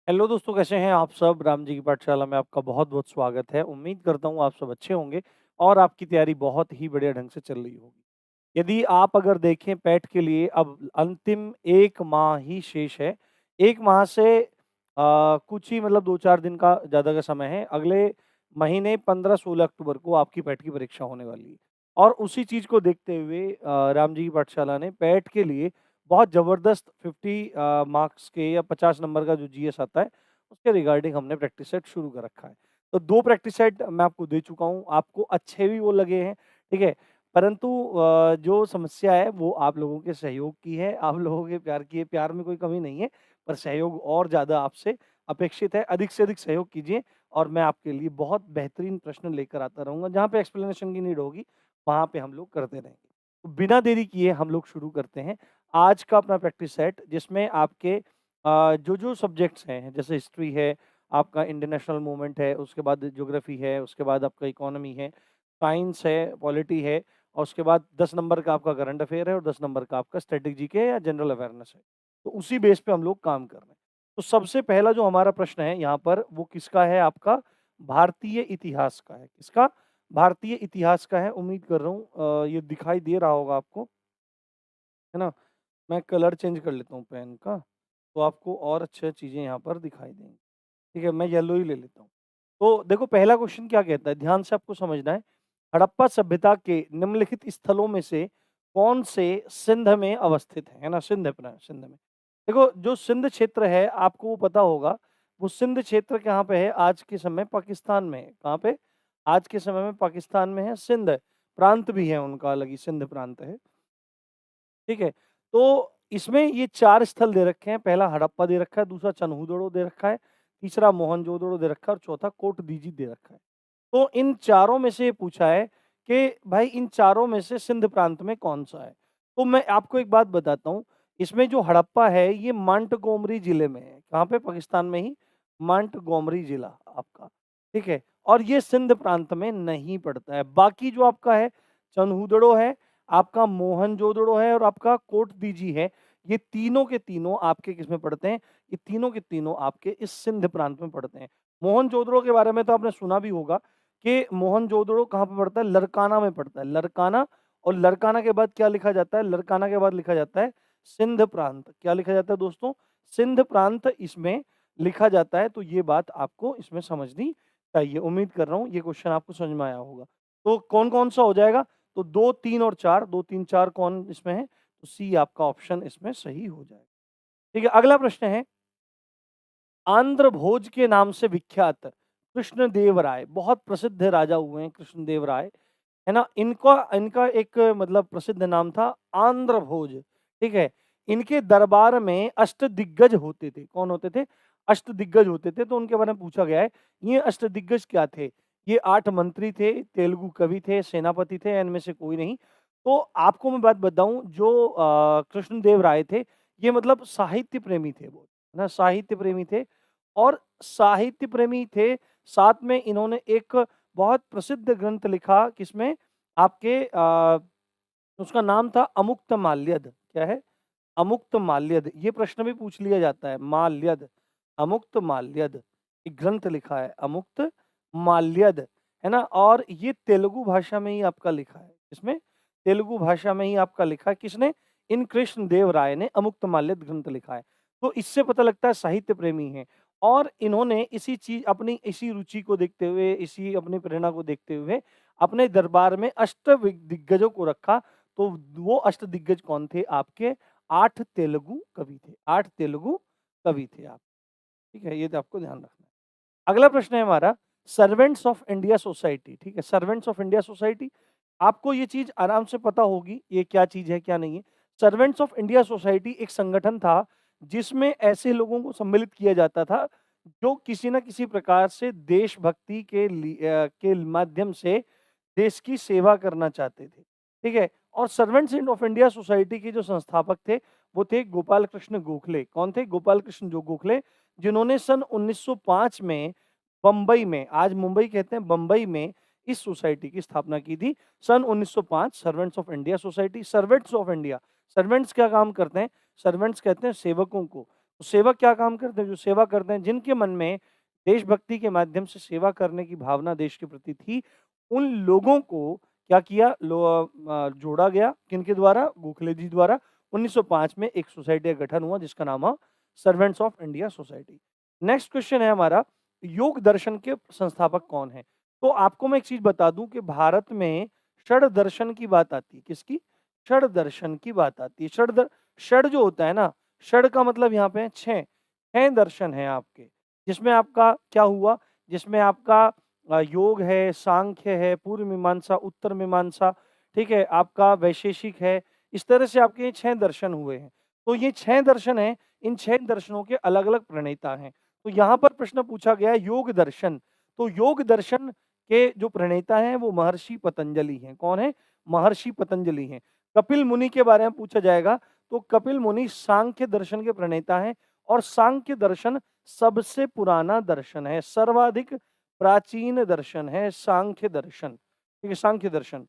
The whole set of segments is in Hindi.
हेलो दोस्तों, कैसे हैं आप सब? राम जी की पाठशाला में आपका बहुत-बहुत स्वागत है। उम्मीद करता हूँ आप सब अच्छे होंगे और आपकी तैयारी बहुत ही बढ़िया ढंग से चल रही होगी। यदि आप अगर देखें पैट के लिए अब अंतिम 1 माह ही शेष है। 1 माह से कुछ ही मतलब 2-4 दिन का ज़्यादा का समय है। अगले महीने 15-16 अक्टूबर को आपकी पैट की परीक्षा होने वाली है। और उसी चीज़ को देखते हुए राम जी की पाठशाला ने पैट के लिए बहुत ज़बरदस्त 50 मार्क्स के या 50 नंबर का जो जीएस आता है, उसके रिगार्डिंग हमने प्रैक्टिस सेट शुरू कर रखा है। तो 2 प्रैक्टिस सेट मैं आपको दे चुका हूँ, आपको अच्छे भी वो लगे हैं, ठीक है? परंतु जो समस्या है वो आप लोगों के सहयोग की है, आप लोगों के प्यार की है। प्यार में कोई कमी नहीं है, पर सहयोग और ज़्यादा आपसे अपेक्षित है। अधिक से अधिक सहयोग कीजिए और मैं आपके लिए बहुत बेहतरीन प्रश्न लेकर आता रहूँगा। जहाँ पे एक्सप्लेनेशन की नीड होगी, वहाँ पे हम लोग करते रहेंगे। तो बिना देरी किए हम लोग शुरू करते हैं आज का अपना प्रैक्टिस सेट, जिसमें आपके जो-जो सब्जेक्ट्स हैं, जैसे हिस्ट्री है, आपका इंटरनेशनल मूवमेंट है, उसके बाद ज्योग्राफी है, उसके बाद आपका इकोनॉमी है, साइंस है, पॉलिटी है और उसके बाद 10 नंबर का आपका करंट अफेयर है और 10 नंबर का आपका स्टैटिक जीके या जनरल अवेयरनेस है। तो उसी बेस पे हम लोग काम कर रहे हैं। तो सबसे पहला जो हमारा प्रश्न है यहाँ पर, वो किसका है? आपका भारतीय इतिहास का है। किसका? भारतीय इतिहास का है। उम्मीद कर रहा हूँ ये दिखाई दे रहा होगा आपको, है ना? मैं कलर चेंज कर लेता हूँ पेन का, तो आपको और अच्छे चीज़ें यहाँ पर दिखाई देंगी। ठीक है, मैं येलो ही ले लेता हूँ। तो देखो पहला क्वेश्चन क्या कहता है, ध्यान से आपको समझना है। हड़प्पा सभ्यता के निम्नलिखित स्थलों में से कौन से सिंध में अवस्थित है ना? सिंध अपना सिंध में। देखो जो सिंध क्षेत्र है आपको वो पता होगा, वो सिंध क्षेत्र कहाँ पे है? आज के समय पाकिस्तान में है। कहाँ पे? आज के समय में पाकिस्तान में है। सिंध प्रांत भी है उनका, अलग ही सिंध प्रांत है। ठीक है? तो इसमें ये 4 स्थल दे रखे हैं। पहला हड़प्पा दे रखा है, दूसरा चनहूदड़ो दे रखा है, तीसरा मोहनजोदड़ो दे रखा है और चौथा कोटदीजी दे रखा है। तो इन चारों में से ये पूछा है कि भाई इन चारों में से सिंध प्रांत में कौन-सा है? तो मैं आपको एक बात बताता हूँ, इसमें जो हड़प्पा है ये मांटगोमरी जिले में है। कहाँ पे? पाकिस्तान में ही मांटगोमरी जिला आपका, ठीक है? और ये सिंध प्रांत में नहीं पड़ता है। बाकी जो आपका है, चनहूदड़ो है, आपका मोहनजोदड़ो है और आपका कोटदीजी है, ये तीनों के तीनों आपके किसमें पड़ते हैं? ये तीनों के तीनों आपके इस सिंध प्रांत में पड़ते हैं। मोहनजोदड़ो के बारे में तो आपने सुना भी होगा कि मोहनजोदड़ो कहाँ पे पड़ता है? लरकाना में पड़ता है। लरकाना, और लरकाना के बाद क्या लिखा जाता है? लरकाना के बाद लिखा जाता है सिंध प्रांत। क्या लिखा जाता है दोस्तों? सिंध प्रांत इसमें लिखा जाता है। तो ये बात आपको इसमें समझनी चाहिए। उम्मीद कर रहा हूँ ये क्वेश्चन आपको समझ में आया होगा। तो कौन-कौन सा हो जाएगा? तो 2, 3 और 4, 2, 3, 4 कौन इसमें है? तो सी आपका ऑप्शन इसमें सही हो जाएगा। ठीक है, अगला प्रश्न है, आंध्र भोज के नाम से विख्यात कृष्णदेव राय, बहुत प्रसिद्ध राजा हुए हैं कृष्णदेव राय, है ना? इनका इनका एक मतलब प्रसिद्ध नाम था आंध्र भोज, ठीक है? इनके दरबार में अष्टदिग्गज होते थे। कौन होते थे? अष्टदिग्गज होते थे। तो उनके बारे में पूछा गया है, ये अष्टदिग्गज क्या थे? ये 8 मंत्री थे, तेलुगु कवि थे, सेनापति थे, इनमें से कोई नहीं। तो आपको मैं बात बताऊँ, जो कृष्णदेव राय थे, ये मतलब साहित्य प्रेमी थे वो, है ना? साहित्य प्रेमी थे और साहित्य प्रेमी थे, साथ में इन्होंने एक बहुत प्रसिद्ध ग्रंथ लिखा, किसमें? आपके उसका नाम था अमुक्तमाल्यद। क्या है? अमुक्तमाल्यद। ये प्रश्न भी पूछ लिया जाता है, माल्यद, अमुक्तमाल्यद। एक ग्रंथ लिखा है अमुक्तमाल्यद, है ना? और ये तेलुगु भाषा में ही आपका लिखा है। इसमें तेलुगु भाषा में ही आपका लिखा है। किसने? इन कृष्णदेव राय ने अमुक्तमाल्यद ग्रंथ लिखा है। तो इससे पता लगता है साहित्य प्रेमी हैं और इन्होंने इसी चीज़ अपनी इसी रुचि को देखते हुए, इसी अपनी प्रेरणा को देखते हुए अपने दरबार में दिग्गजों को रखा। तो वो अष्टदिग्गज कौन थे? आपके 8 तेलुगु कवि थे। 8 तेलुगु कवि थे आप, ठीक है? ये तो आपको ध्यान रखना है। अगला प्रश्न है हमारा, सर्वेंट्स ऑफ इंडिया सोसाइटी, ठीक है? सर्वेंट्स ऑफ इंडिया सोसाइटी, आपको ये चीज़ आराम से पता होगी, ये क्या चीज़ है, क्या नहीं है। सर्वेंट्स ऑफ इंडिया सोसाइटी एक संगठन था, जिसमें ऐसे लोगों को सम्मिलित किया जाता था, जो किसी न किसी प्रकार से देशभक्ति के माध्यम से देश की सेवा करना चाहते थे, ठीक है? और सर्वेंट्स ऑफ इंडिया सोसाइटी के जो संस्थापक थे, वो थे गोपाल कृष्ण गोखले। कौन थे? गोपाल कृष्ण जो गोखले, जिन्होंने सन 1905 में बम्बई में, आज मुंबई कहते हैं, बम्बई में इस सोसाइटी की स्थापना की थी। सन 1905, servants of India society. Servants of India, servants क्या काम करते हैं? सर्वेंट्स कहते हैं सेवकों को। तो सेवक क्या काम करते हैं? जो सेवा करते हैं, जिनके मन में देशभक्ति के माध्यम से सेवा करने की भावना देश के प्रति थी, उन लोगों को क्या किया? जोड़ा गया, किनके द्वारा? गोखले जी द्वारा। 1905 में एक सोसाइटी का गठन हुआ जिसका नाम है servants of India society. Next question है हमारा, योग दर्शन के संस्थापक कौन हैं? तो आपको मैं एक चीज़ बता दूँ कि भारत में षड दर्शन की बात आती है। किसकी? षड दर्शन की बात आती है। षड जो होता है ना, षड का मतलब यहाँ पे 6, 6 दर्शन हैं आपके, जिसमें आपका क्या हुआ? जिसमें आपका योग है, सांख्य है, पूर्व मीमांसा, उत्तर मीमांसा, ठीक है? आपका वैशेषिक है, इस तरह से आपके ये 6 दर्शन हुए हैं। तो ये 6 दर्शन हैं, इन 6 दर्शनों के अलग-अलग प्रणेता हैं। तो यहाँ पर प्रश्न पूछा गया है योग दर्शन, तो योग दर्शन के जो प्रणेता हैं वो महर्षि पतंजलि हैं। कौन है? महर्षि पतंजलि हैं। कपिल मुनि के बारे में पूछा जाएगा, तो कपिल मुनि सांख्य दर्शन के प्रणेता हैं और सांख्य दर्शन सबसे पुराना दर्शन है, सर्वाधिक प्राचीन दर्शन है सांख्य दर्शन। ठीक है, सांख्य दर्शन।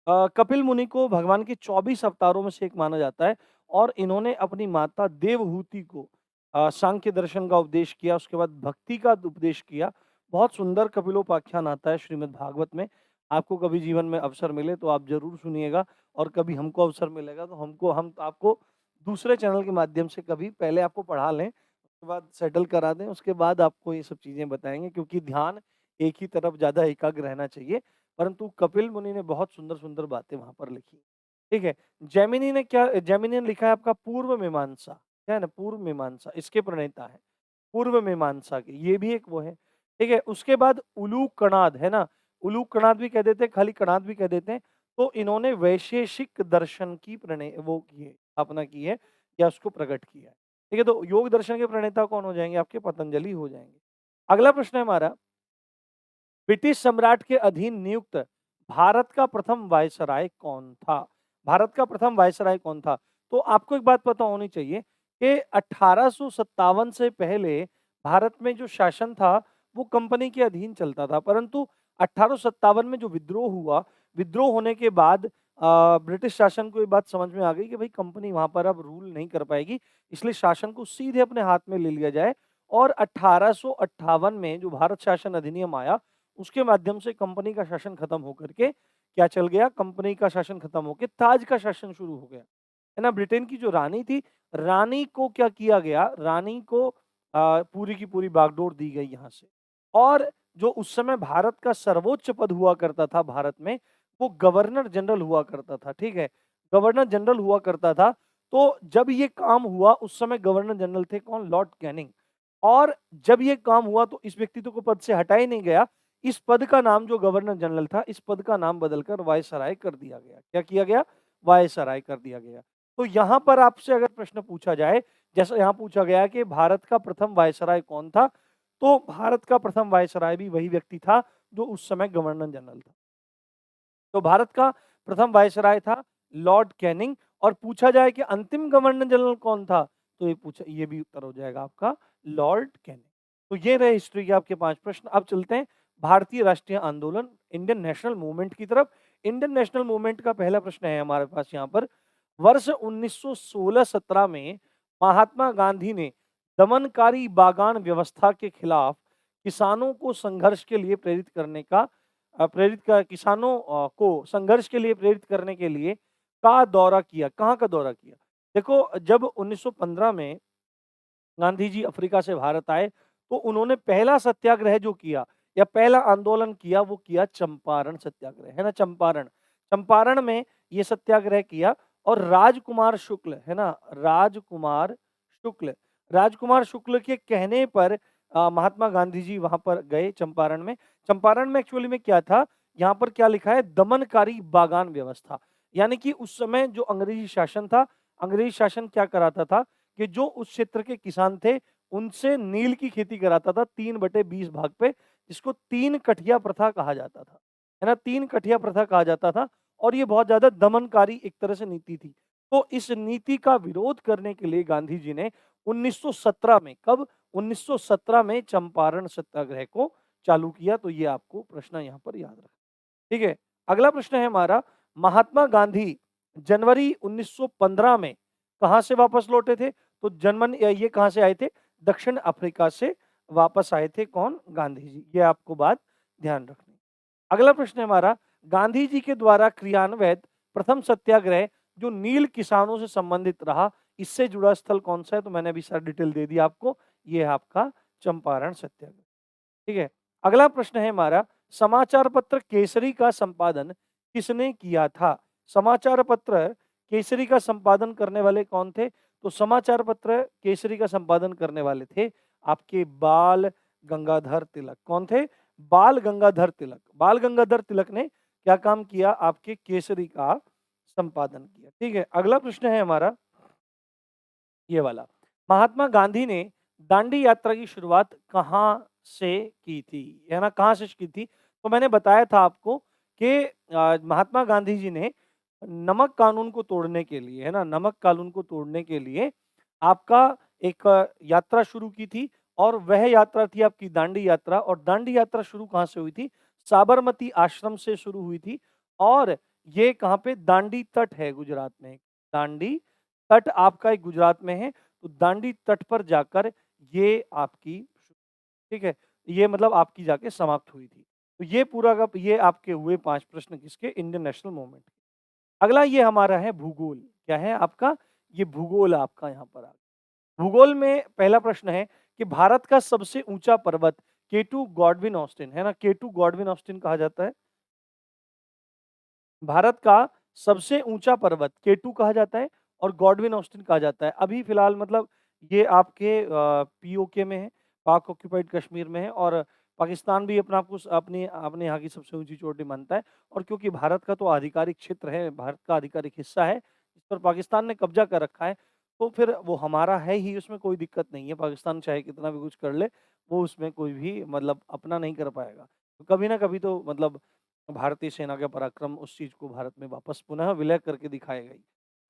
कपिल मुनि को भगवान के 24 अवतारों में से एक माना जाता है और इन्होंने अपनी माता देवहूति को सांख्य दर्शन का उपदेश किया, उसके बाद भक्ति का उपदेश किया। बहुत सुंदर कपिलोपाख्यान आता है श्रीमद् भागवत में। आपको कभी जीवन में अवसर मिले तो आप ज़रूर सुनिएगा और कभी हमको अवसर मिलेगा तो हम आपको दूसरे चैनल के माध्यम से कभी पहले आपको पढ़ा लें, उसके बाद सेटल करा दें, उसके बाद आपको ये सब चीज़ें बताएँगे क्योंकि ध्यान एक ही तरफ ज़्यादा एकाग्र रहना चाहिए। परंतु कपिल मुनि ने बहुत सुंदर-सुंदर बातें वहाँ पर लिखी। ठीक है? जेमिनी ने लिखा है आपका पूर्व मीमांसा, क्या है ना? पूर्व मीमांसा, इसके प्रणेता हैं। पूर्व मीमांसा के, ये भी एक वो है। ठीक है? उसके बाद उलूक कणाद, है ना? उलूक कणाद भी कह देते हैं, खाली कणाद भी कह देते हैं। तो इन्होंने वैशेषिक दर्शन की वो की है, स्थापना की है या उसको प्रकट किया है। ठीक है? तो योग दर्शन के प्रणेता कौन हो जाएँगे? आपके पतंजलि हो जाएँगे। अगला प्रश्न है हमारा, ब्रिटिश सम्राट के अधीन नियुक्त भारत का प्रथम वायसराय कौन था? भारत का प्रथम वायसराय कौन था? तो आपको एक बात पता होनी चाहिए कि 1857 से पहले भारत में जो शासन था वो कंपनी के अधीन चलता था, परंतु 1857 में जो विद्रोह हुआ, विद्रोह होने के बाद ब्रिटिश शासन को ये बात समझ में आ गई कि भाई कंपनी वहां पर अब रूल नहीं कर पाएगी, इसलिए शासन को सीधे अपने हाथ में ले लिया जाए और 1858 में जो भारत शासन अधिनियम आया उसके माध्यम से कंपनी का शासन खत्म होकर के क्या चल गया? कंपनी का शासन खत्म होके ताज का शासन शुरू हो गया। है ना? ब्रिटेन की जो रानी थी, रानी को क्या किया गया? रानी को पूरी की पूरी बागडोर दी गई यहाँ से। और जो उस समय भारत का सर्वोच्च पद हुआ करता था भारत में, वो गवर्नर जनरल हुआ करता था, ठीक है? गवर्नर जनरल हुआ करता था, तो जब ये काम हुआ उस समय गवर्नर जनरल थे कौन? Lord Canning. और जब ये काम हुआ तो इस व्यक्तित्व को पद से हटाया ही नहीं गया, इस पद का नाम जो गवर्नर जनरल था, इस पद का नाम बदलकर वायसराय कर दिया गया। क्या किया गया? वायसराय कर दिया गया। तो यहाँ पर आपसे अगर प्रश्न पूछा जाए, जैसा यहाँ पूछा गया कि भारत का प्रथम वायसराय कौन था? तो भारत का प्रथम वायसराय भी वही व्यक्ति था जो उस समय गवर्नर जनरल था। तो भारत का प्रथम वायसराय था लॉर्ड कैनिंग और पूछा जाए कि अंतिम गवर्नर जनरल कौन था? तो ये भी उत्तर हो जाएगा आपका लॉर्ड कैनिंग। तो ये रहे हिस्ट्री के आपके 5 प्रश्न। अब चलते हैं भारतीय राष्ट्रीय आंदोलन, इंडियन नेशनल मूवमेंट की तरफ। इंडियन नेशनल मूवमेंट का पहला प्रश्न है हमारे पास यहाँ पर। वर्ष 1916-17 में महात्मा गांधी ने दमनकारी बागान व्यवस्था के खिलाफ किसानों को संघर्ष के लिए प्रेरित करने का किसानों को संघर्ष के लिए प्रेरित करने के लिए का दौरा किया। कहाँ का दौरा किया? देखो, जब 1915 में गांधी जी अफ्रीका से भारत आए, तो उन्होंने पहला सत्याग्रह जो किया या पहला आंदोलन किया, वो किया चंपारण सत्याग्रह, है ना? चंपारण। चंपारण में ये सत्याग्रह किया और राजकुमार शुक्ल, है ना? राजकुमार शुक्ल के कहने पर महात्मा गांधी जी वहां पर गए चंपारण में। चंपारण में एक्चुअली में क्या था? यहाँ पर क्या लिखा है? दमनकारी बागान व्यवस्था। यानी कि उस समय जो अंग्रेजी शासन था, अंग्रेजी शासन क्या कराता था कि जो उस क्षेत्र के किसान थे, उनसे नील की खेती कराता था 3/20 भाग पे, जिसको 3 कठिया प्रथा कहा जाता था। है ना? 3 कठिया प्रथा कहा जाता था और ये बहुत ज़्यादा दमनकारी एक तरह से नीति थी। तो इस नीति का विरोध करने के लिए गांधी जी ने 1917 में, कब? 1917 में चंपारण सत्याग्रह को चालू किया। तो ये आपको प्रश्न यहाँ पर याद रखना। ठीक है? अगला प्रश्न है हमारा, महात्मा गांधी जनवरी 1915 में कहाँ से वापस लौटे थे? तो जर्मन ये कहाँ से आए थे? दक्षिण अफ्रीका से वापस आए थे कौन? गांधी जी। ये आपको बात ध्यान रखनी। अगला प्रश्न है हमारा, गांधी जी के द्वारा क्रियान्वित प्रथम सत्याग्रह जो नील किसानों से संबंधित रहा, इससे जुड़ा स्थल कौन सा है? तो मैंने अभी सारी डिटेल दे दी आपको, ये है आपका चंपारण सत्याग्रह। ठीक है। अगला प्रश्न है हमारा, समाचार पत्र केसरी का संपादन किसने किया था? समाचार पत्र केसरी का संपादन करने वाले कौन थे? तो समाचार पत्र केसरी का संपादन करने वाले थे आपके बाल गंगाधर तिलक। कौन थे? बाल गंगाधर तिलक। बाल गंगाधर तिलक ने क्या काम किया? आपके केसरी का संपादन किया। ठीक है। अगला प्रश्न है हमारा ये वाला, महात्मा गांधी ने दांडी यात्रा की शुरुआत कहाँ से की थी? है ना, कहाँ से की थी? तो मैंने बताया था आपको कि महात्मा गांधी जी ने नमक कानून को तोड़ने के लिए, है ना, नमक कानून को तोड़ने के लिए आपका एक यात्रा शुरू की थी, और वह यात्रा थी आपकी दांडी यात्रा। और दांडी यात्रा शुरू कहाँ से हुई थी? साबरमती आश्रम से शुरू हुई थी। और ये कहाँ पे? दांडी तट है गुजरात में। दांडी तट आपका एक गुजरात में है, तो दांडी तट पर जाकर ये आपकी, ठीक है, ये मतलब आपकी जाके समाप्त हुई थी। तो ये पूरा का ये आपके हुए 5 प्रश्न किसके? Indian national movement. अगला ये हमारा है भूगोल। क्या है आपका? ये भूगोल आपका यहाँ पर आ गया। भूगोल में पहला प्रश्न है कि भारत का सबसे ऊंचा पर्वत केटू गॉडविन ऑस्टिन, है ना, केटू गॉडविन ऑस्टिन कहा जाता है। भारत का सबसे ऊंचा पर्वत केटू कहा जाता है और गॉडविन ऑस्टिन कहा जाता है। अभी फिलहाल मतलब ये आपके पीओके में है, पाक ऑक्यूपाइड कश्मीर में है, और पाकिस्तान भी अपना आपको अपने अपने यहाँ की सबसे ऊंची चोटी मानता है। और क्योंकि भारत का तो आधिकारिक क्षेत्र है, भारत का आधिकारिक हिस्सा है, इस पर पाकिस्तान ने कब्जा कर रखा है, तो फिर वो हमारा है ही, उसमें कोई दिक्कत नहीं है। पाकिस्तान चाहे कितना भी कुछ कर ले, वो उसमें कोई भी मतलब अपना नहीं कर पाएगा। तो कभी ना कभी तो मतलब भारतीय सेना का पराक्रम उस चीज को भारत में वापस पुनः विलय करके दिखाएगा ही।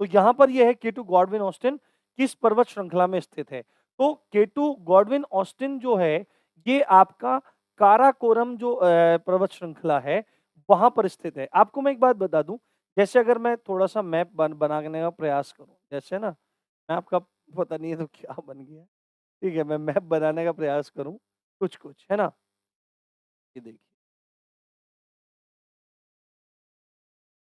तो यहाँ पर यह है केटू गॉडविन ऑस्टिन किस पर्वत श्रृंखला में स्थित है? तो केटू गॉडविन ऑस्टिन जो है ये आपका काराकोरम जो पर्वत श्रृंखला है वहां पर स्थित है। आपको मैं एक बात बता दूं, जैसे अगर मैं थोड़ा सा मैप बनाने का प्रयास करूं, जैसे ना मैं आपका पता नहीं है तो क्या बन गया, ठीक है, मैं मैप बनाने का प्रयास करूं कुछ कुछ, है ना, ये देखिए,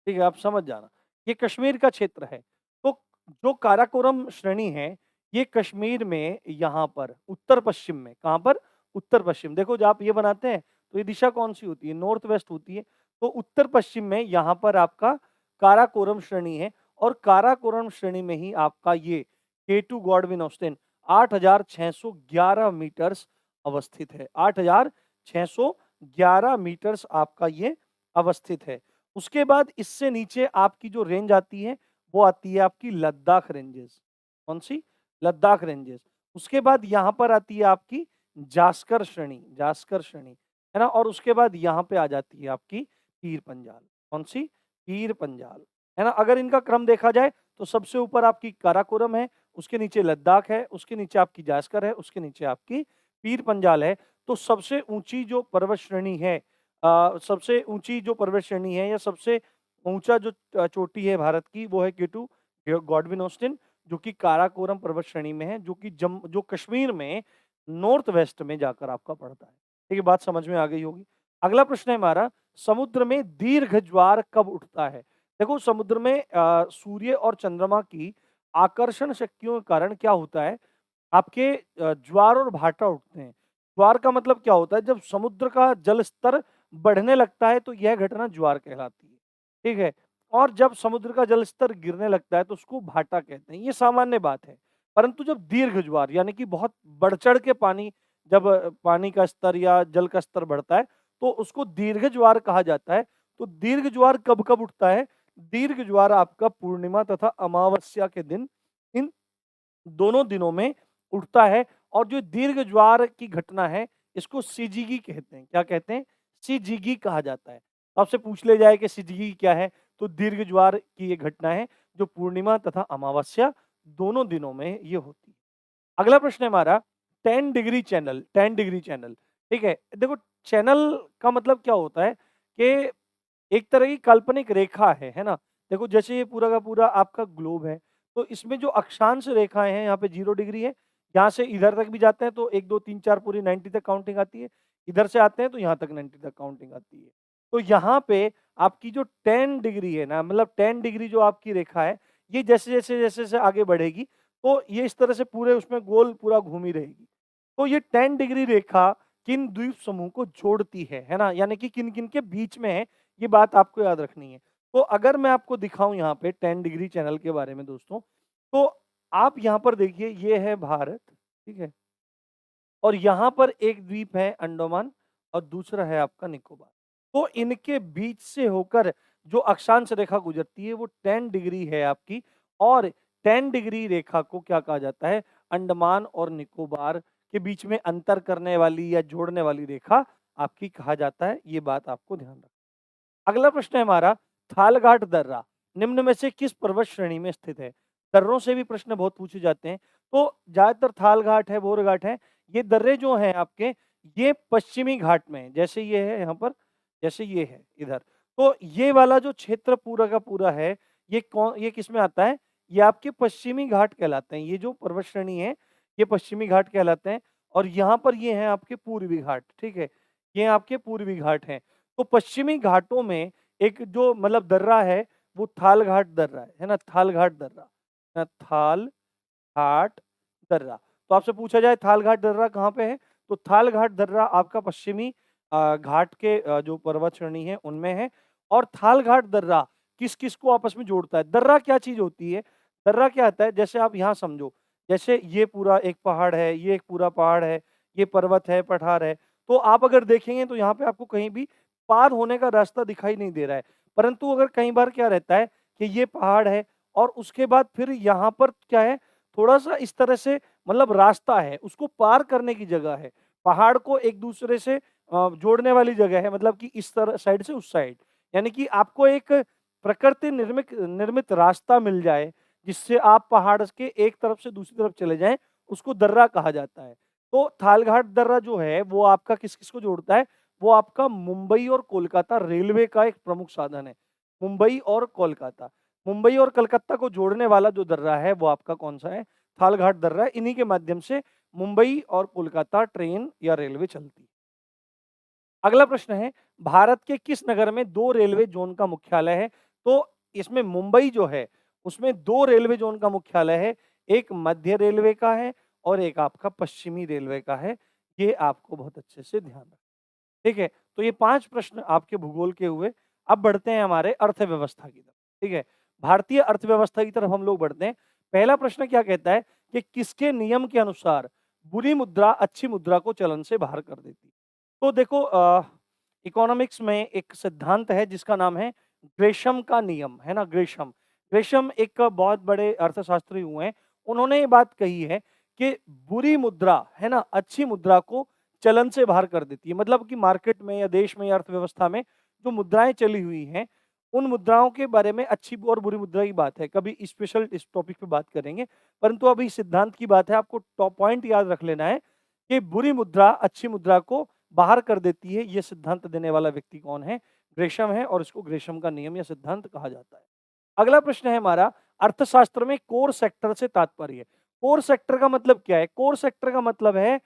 ठीक है, आप समझ जाना, ये कश्मीर का क्षेत्र है। तो जो काराकोरम श्रेणी है ये कश्मीर में यहाँ पर उत्तर पश्चिम में, कहाँ पर? उत्तर पश्चिम। देखो जब आप ये बनाते हैं तो ये दिशा कौन सी होती है? नॉर्थ वेस्ट होती है। तो उत्तर पश्चिम में यहाँ पर आपका काराकोरम श्रेणी है, और काराकोरम श्रेणी में ही आपका ये केटू गॉडविन ऑस्टिन 8,611 मीटर्स अवस्थित है। 8,611 मीटर्स आपका ये अवस्थित है। उसके बाद इससे नीचे आपकी जो रेंज आती है वो आती है आपकी लद्दाख रेंजेस। कौन सी? लद्दाख रेंजेस। उसके बाद यहाँ पर आती है आपकी जास्कर श्रेणी, जास्कर श्रेणी, है ना, और उसके बाद यहाँ पे आ जाती है आपकी पीर पंजाल। कौन सी? पीर पंजाल, है ना। अगर इनका क्रम देखा जाए तो सबसे ऊपर आपकी काराकोरम है, उसके नीचे लद्दाख है, उसके नीचे आपकी जास्कर है, उसके नीचे आपकी पीर पंजाल है। तो सबसे ऊंची जो पर्वत श्रेणी है, सबसे ऊंची जो पर्वत श्रेणी है या सबसे ऊंचा जो चोटी है भारत की वो है केटू गॉडविन ऑस्टिन, जो कि काराकोरम पर्वत श्रेणी में है, जो कि जो कश्मीर में नॉर्थ वेस्ट में जाकर आपका पड़ता है। ठीक है, बात समझ में आ गई होगी। अगला प्रश्न है हमारा, समुद्र में दीर्घ ज्वार कब उठता है? देखो समुद्र में सूर्य और चंद्रमा की आकर्षण शक्तियों के कारण क्या होता है, आपके ज्वार और भाटा उठते हैं। ज्वार का मतलब क्या होता है? जब समुद्र का जल स्तर बढ़ने लगता है तो यह घटना ज्वार कहलाती है। ठीक है, और जब समुद्र का जल स्तर गिरने लगता है तो उसको भाटा कहते हैं। ये सामान्य बात है। परंतु जब दीर्घ ज्वार यानी कि बहुत बढ़ चढ़ के पानी, जब पानी का स्तर या जल का स्तर बढ़ता है तो उसको दीर्घ ज्वार कहा जाता है। तो दीर्घ ज्वार कब कब उठता है? दीर्घ ज्वार आपका पूर्णिमा तथा अमावस्या के दिन, इन दोनों दिनों में उठता है। और जो दीर्घ ज्वार की घटना है इसको सिजिगी कहते हैं। क्या कहते हैं? सिजिगी कहा जाता है। तो आपसे पूछ ले जाए कि सिजिगी क्या है, तो दीर्घ ज्वार की ये घटना है जो पूर्णिमा तथा अमावस्या दोनों दिनों में ये होती है। अगला प्रश्न है हमारा 10 डिग्री चैनल। 10 डिग्री चैनल, ठीक है, देखो चैनल का मतलब क्या होता है कि एक तरह की काल्पनिक रेखा है ना। देखो जैसे ये पूरा का पूरा आपका ग्लोब है, तो इसमें जो अक्षांश रेखाएँ हैं, यहाँ पे 0 डिग्री है, यहाँ से इधर तक भी जाते हैं तो 1, 2, 3, 4 पूरी 90 तक काउंटिंग आती है। इधर से आते हैं तो यहाँ तक 90 तक काउंटिंग आती है। तो यहाँ पे आपकी जो 10 डिग्री है ना, मतलब 10 डिग्री जो आपकी रेखा है, ये जैसे-जैसे आगे बढ़ेगी, तो ये इस तरह से पूरे उसमें गोल पूरा घूमी रहेगी। तो ये 10 डिग्री रेखा किन द्वीप समूह को जोड़ती है ना? यानी कि किन-किन के बीच में है, ये बात आपको याद रखनी है। तो अगर मैं आपको दिखाऊँ यहाँ पे 10 डिग्री चैनल के बारे में दोस्तों, तो आप यहाँ पर देखिए ये है भारत, ठीक है? और यहाँ पर एक द्वीप है अंडमान और दूसरा है आपका निकोबार। तो इनके बीच से होकर जो अक्षांश रेखा गुजरती है वो 10 डिग्री है आपकी और 10 डिग्री रेखा को क्या कहा जाता है? अंडमान और निकोबार के बीच में अंतर करने वाली या जोड़ने वाली रेखा आपकी कहा जाता है। ये बात आपको ध्यान रखना। अगला प्रश्न है हमारा थालघाट दर्रा निम्न में से किस पर्वत श्रेणी में स्थित है? दर्रों से भी प्रश्न बहुत पूछे जाते हैं। तो ज्यादातर थालघाट है, बोरघाट है, ये दर्रे जो हैं आपके ये पश्चिमी घाट में हैं। जैसे ये है यहाँ पर, जैसे ये है इधर। तो ये वाला जो क्षेत्र पूरा का पूरा है, ये किसमें आता है? ये आपके पश्चिमी घाट कहलाते हैं। ये जो पर्वत श्रेणी है, ये पश्चिमी घाट कहलाते हैं और यहाँ पर ये हैं आपके पूर्वी घाट, ठीक है? ये आपके पूर्वी घाट हैं। तो पश्चिमी घाटों में एक जो मतलब दर्रा है, वो थालघाट दर्रा है ना? थालघाट दर्रा, थाल घाट दर्रा। तो आपसे पूछा जाए थालघाट दर्रा कहाँ पे है? तो थालघाट दर्रा आपका पश्चिमी घाट के जो पर्वत श्रेणी है उनमें है और थालघाट दर्रा किस-किस को आपस में जोड़ता है? दर्रा क्या चीज़ होती है? दर्रा क्या आता है? जैसे आप यहाँ समझो, जैसे ये पूरा एक पहाड़ है, ये एक पूरा पहाड़ है, ये पर्वत है, पठार है। तो आप अगर देखेंगे तो यहाँ पे आपको कहीं भी पार होने का रास्ता दिखाई नहीं दे रहा है। परंतु अगर कई बार क्या रहता है कि ये पहाड़ है और उसके बाद फिर यहाँ पर क्या है, थोड़ा-सा इस तरह से मतलब रास्ता है, उसको पार करने की जगह है। पहाड़ को एक-दूसरे से जोड़ने वाली जगह है, मतलब कि इस तरह साइड से उस साइड। यानी कि आपको एक प्रकृति निर्मित निर्मित रास्ता मिल जाए, जिससे आप पहाड़ के एक तरफ से दूसरी तरफ चले जाएँ, उसको दर्रा कहा जाता है। तो थालघाट दर्रा जो है, वो आपका किस-किस को जोड़ता है? वो आपका मुंबई और कोलकाता रेलवे का एक प्रमुख साधन है। मुंबई और कोलकाता। मुंबई और कलकत्ता को जोड़ने वाला जो दर्रा है, वो आपका कौन-सा है? थालघाट दर्रा है। इन्हीं के माध्यम से मुंबई और कोलकाता ट्रेन या रेलवे चलती है। अगला प्रश्न है, भारत के किस नगर में 2 रेलवे ज़ोन का मुख्यालय है? तो इसमें मुंबई जो है, उसमें 2 रेलवे ज़ोन का मुख्यालय है। एक मध्य रेलवे का है और एक आपका पश्चिमी रेलवे का है। ये आपको बहुत अच्छे से ध्यान रखना है। ठीक है? तो ये 5 प्रश्न आपके भूगोल के हुए। अब बढ़ते हैं हमारे अर्थव्यवस्था की तरफ, ठीक है? भारतीय अर्थव्यवस्था की तरफ हम लोग बढ़ते हैं। पहला प्रश्न क्या कहता है कि किसके नियम के अनुसार बुरी मुद्रा अच्छी मुद्रा को चलन से बाहर कर देती है? तो देखो इकोनॉमिक्स में एक सिद्धांत है जिसका नाम है ग्रेशम का नियम, है ना? ग्रेशम। ग्रेशम एक बहुत बड़े अर्थशास्त्री हुए हैं। उन्होंने ये बात कही है कि बुरी मुद्रा, है ना, अच्छी मुद्रा को चलन से बाहर कर देती है। मतलब कि मार्केट में या देश में या अर्थव्यवस्था में जो मुद्राएँ चली हुई हैं, उन मुद्राओं के बारे में अच्छी और बुरी मुद्रा की बात है। कभी स्पेशल इस टॉपिक पे बात करेंगे। परंतु अभी सिद्धांत की बात है, आपको टॉप पॉइंट याद रख लेना है कि बुरी मुद्रा अच्छी मुद्रा को बाहर कर देती है। ये सिद्धांत देने वाला व्यक्ति कौन है? ग्रेशम है और इसको ग्रेशम का नियम या सिद्धांत कहा जाता है। अगला प्रश्न है हमारा, अर्थशास्त्र में कोर सेक्टर से तात्पर्य। कोर सेक्टर का मतलब क्या है? कोर सेक्टर का मतलब है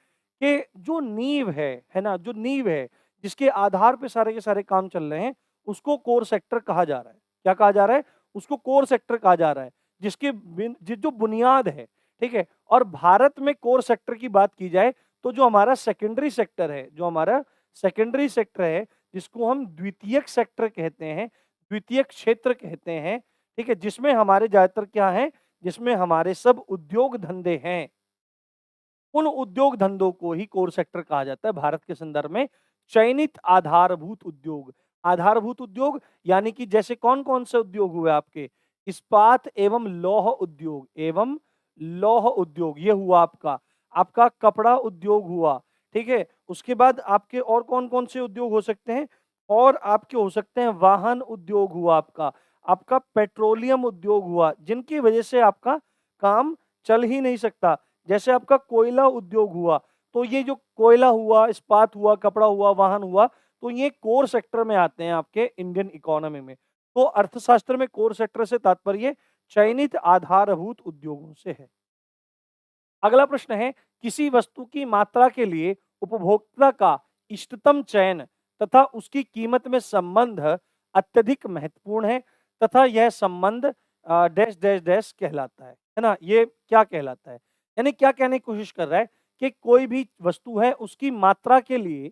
कि जो नींव है ना? जो नींव है, जिसके आधार पे सारे के सारे काम चल रहे हैं, उसको कोर सेक्टर कहा जा रहा है। क्या कहा जा रहा है? उसको कोर सेक्टर कहा जा रहा है। जो बुनियाद है, ठीक है? और भारत में कोर सेक्टर की बात की जाए तो जो हमारा सेकेंडरी सेक्टर है, जो हमारा सेकेंडरी सेक्टर है, जिसको हम द्वितीयक सेक्टर कहते हैं, द्वितीयक क्षेत्र कहते हैं, ठीक है? जिसमें हमारे ज़्यादातर क्या है? जिसमें हमारे सब उद्योग धंधे हैं। उन उद्योग धंधों को ही कोर सेक्टर कहा जाता है भारत के संदर्भ में। चयनित आधारभूत उद्योग, आधारभूत उद्योग यानी कि जैसे कौन-कौन से उद्योग हुए आपके? इस्पात एवं लौह उद्योग ये हुआ आपका। आपका कपड़ा उद्योग हुआ, ठीक है? उसके बाद आपके और कौन-कौन से उद्योग हो सकते हैं? और आपके हो सकते हैं वाहन उद्योग हुआ आपका, आपका पेट्रोलियम उद्योग हुआ, जिनकी वजह से आपका काम चल ही नहीं सकता। जैसे आपका कोयला उद्योग हुआ, तो ये जो कोयला हुआ, इस्पात हुआ, कपड़ा हुआ, वाहन हुआ, तो ये कोर सेक्टर में आते हैं आपके इंडियन इकोनॉमी में। तो अर्थशास्त्र में कोर सेक्टर से तात्पर्य चयनित आधारभूत उद्योगों से है। अगला प्रश्न है, किसी वस्तु की मात्रा के लिए उपभोक्ता का इष्टतम चयन तथा उसकी कीमत में संबंध अत्यधिक महत्वपूर्ण है तथा यह संबंध डैश डैश डैश कहलाता है ना? ये क्या कहलाता है? यानी क्या कहने की कोशिश कर रहा है कि कोई भी वस्तु है उसकी मात्रा के लिए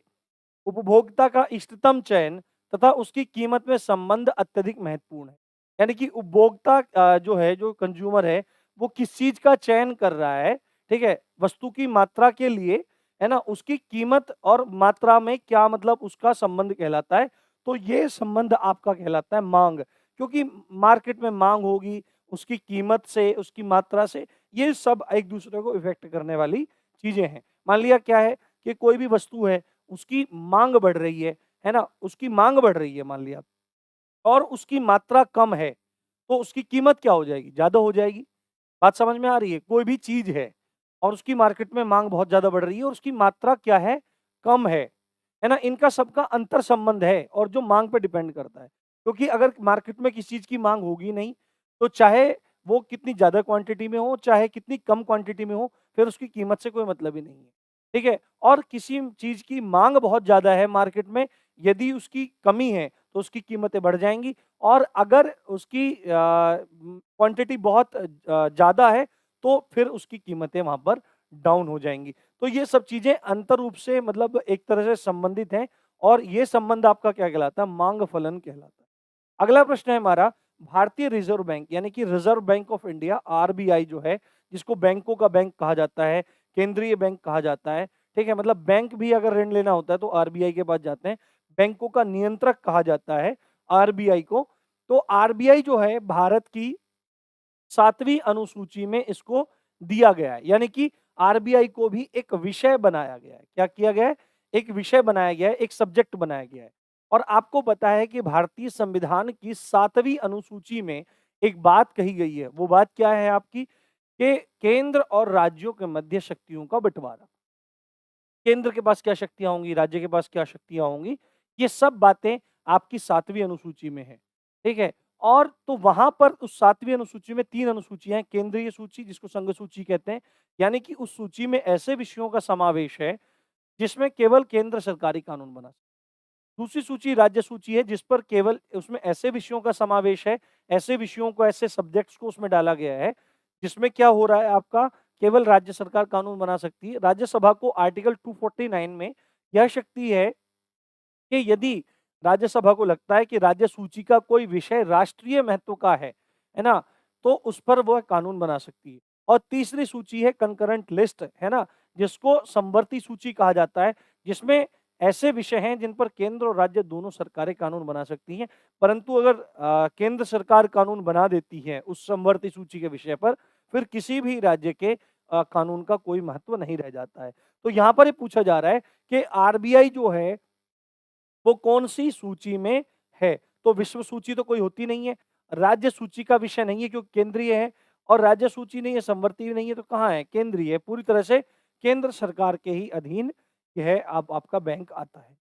उपभोक्ता का इष्टतम चयन तथा उसकी कीमत में संबंध अत्यधिक महत्वपूर्ण है। यानी कि उपभोक्ता जो है, जो कंज्यूमर है, वो किस चीज का चयन कर रहा है, ठीक है, वस्तु की मात्रा के लिए, है ना, उसकी कीमत और मात्रा में क्या मतलब उसका संबंध कहलाता है। तो ये संबंध आपका कहलाता है मांग, क्योंकि मार्केट में मांग होगी, उसकी कीमत से, उसकी मात्रा से, ये सब एक दूसरे को इफेक्ट करने वाली चीजें हैं। मान लिया क्या है कि कोई भी वस्तु है, उसकी मांग बढ़ रही है ना? उसकी मांग बढ़ रही है मान लिया, और उसकी मात्रा कम है, तो उसकी कीमत क्या हो जाएगी? ज़्यादा हो जाएगी। बात समझ में आ रही है? कोई भी चीज़ है और उसकी मार्केट में माँग बहुत ज़्यादा बढ़ रही है और उसकी मात्रा क्या है? कम है ना? इनका सबका अंतर संबंध है और जो माँग पे डिपेंड करता है। क्योंकि अगर मार्केट में किसी चीज़ की माँग होगी नहीं, तो चाहे वो कितनी ज़्यादा क्वांटिटी में हो, चाहे कितनी कम क्वांटिटी में हो, फिर उसकी कीमत से कोई मतलब ही नहीं है। ठीक है? और किसी चीज़ की माँग बहुत ज़्यादा है मार्केट में, यदि उसकी कमी है, तो उसकी कीमतें बढ़ जाएँगी, और अगर उसकी क्वांटिटी बहुत ज़्यादा है, तो फिर उसकी कीमतें वहाँ पर डाउन हो जाएँगी। तो ये सब चीज़ें अंतर रूप से मतलब एक तरह से संबंधित हैं, और ये संबंध आपका क्या कहलाता है? मांग फलन कहलाता है। अगला प्रश्न है हमारा, भारतीय रिज़र्व बैंक यानी कि reserve bank of India RBI जो है, जिसको बैंकों का बैंक कहा जाता है, केंद्रीय बैंक कहा जाता है, ठीक है? मतलब बैंक भी अगर ऋण लेना होता है तो आरबीआई के पास जाते हैं। बैंकों का नियंत्रक कहा जाता है आरबीआई को। तो आरबीआई जो है भारत की 7वीं अनुसूची में इसको दिया गया है। यानी कि आरबीआई को भी एक विषय बनाया गया है। क्या किया गया है? एक विषय बनाया गया है, एक सब्जेक्ट बनाया गया है। और आपको पता है कि भारतीय संविधान की 7वीं अनुसूची में एक बात कही गई है। वो बात क्या है आपकी? कि केंद्र और राज्यों के मध्य शक्तियों का बँटवारा। केंद्र के पास क्या शक्तियाँ होंगी, राज्य के पास क्या शक्तियाँ होंगी, ये सब बातें आपकी 7वीं अनुसूची में है, ठीक है? और तो वहाँ पर उस 7वीं अनुसूची में 3 अनुसूचियाँ हैं, केंद्रीय सूची जिसको संघ सूची कहते हैं, यानी कि उस सूची में ऐसे विषयों का समावेश है, जिसमें केवल केंद्र सरकारी कानून बना सकता है। दूसरी सूची राज्य सूची है, जिस पर केवल उसमें ऐसे विषयों का समावेश है, ऐसे विषयों को, ऐसे सब्जेक्ट्स को उसमें डाला गया है, जिसमें क्या हो रहा है आपका, केवल राज्य सरकार कानून बना सकती है। राज्यसभा को आर्टिकल 249 में यह शक्ति है कि यदि राज्यसभा को लगता है कि राज्य सूची का कोई विषय राष्ट्रीय महत्व का है ना? तो उस पर वह कानून बना सकती है। और तीसरी सूची है कंकरेंट लिस्ट, है ना? जिसको समवर्ती सूची कहा जाता है, जिसमें ऐसे विषय हैं जिन पर केंद्र और राज्य दोनों सरकारें कानून बना सकती हैं। परंतु अगर केंद्र सरकार कानून बना देती है उस समवर्ती सूची के विषय पर, फिर किसी भी राज्य के कानून का कोई महत्व नहीं रह जाता है। तो यहाँ पर ये पूछा जा रहा है कि आरबीआई जो है वो कौन-सी सूची में है? तो विश्व सूची तो कोई होती नहीं है, राज्य सूची का विषय नहीं है क्योंकि केंद्रीय है, और राज्य सूची नहीं है, समवर्ती भी नहीं है, तो कहाँ है? केंद्रीय है, पूरी तरह से केंद्र सरकार के ही अधीन यह आपका बैंक आता है।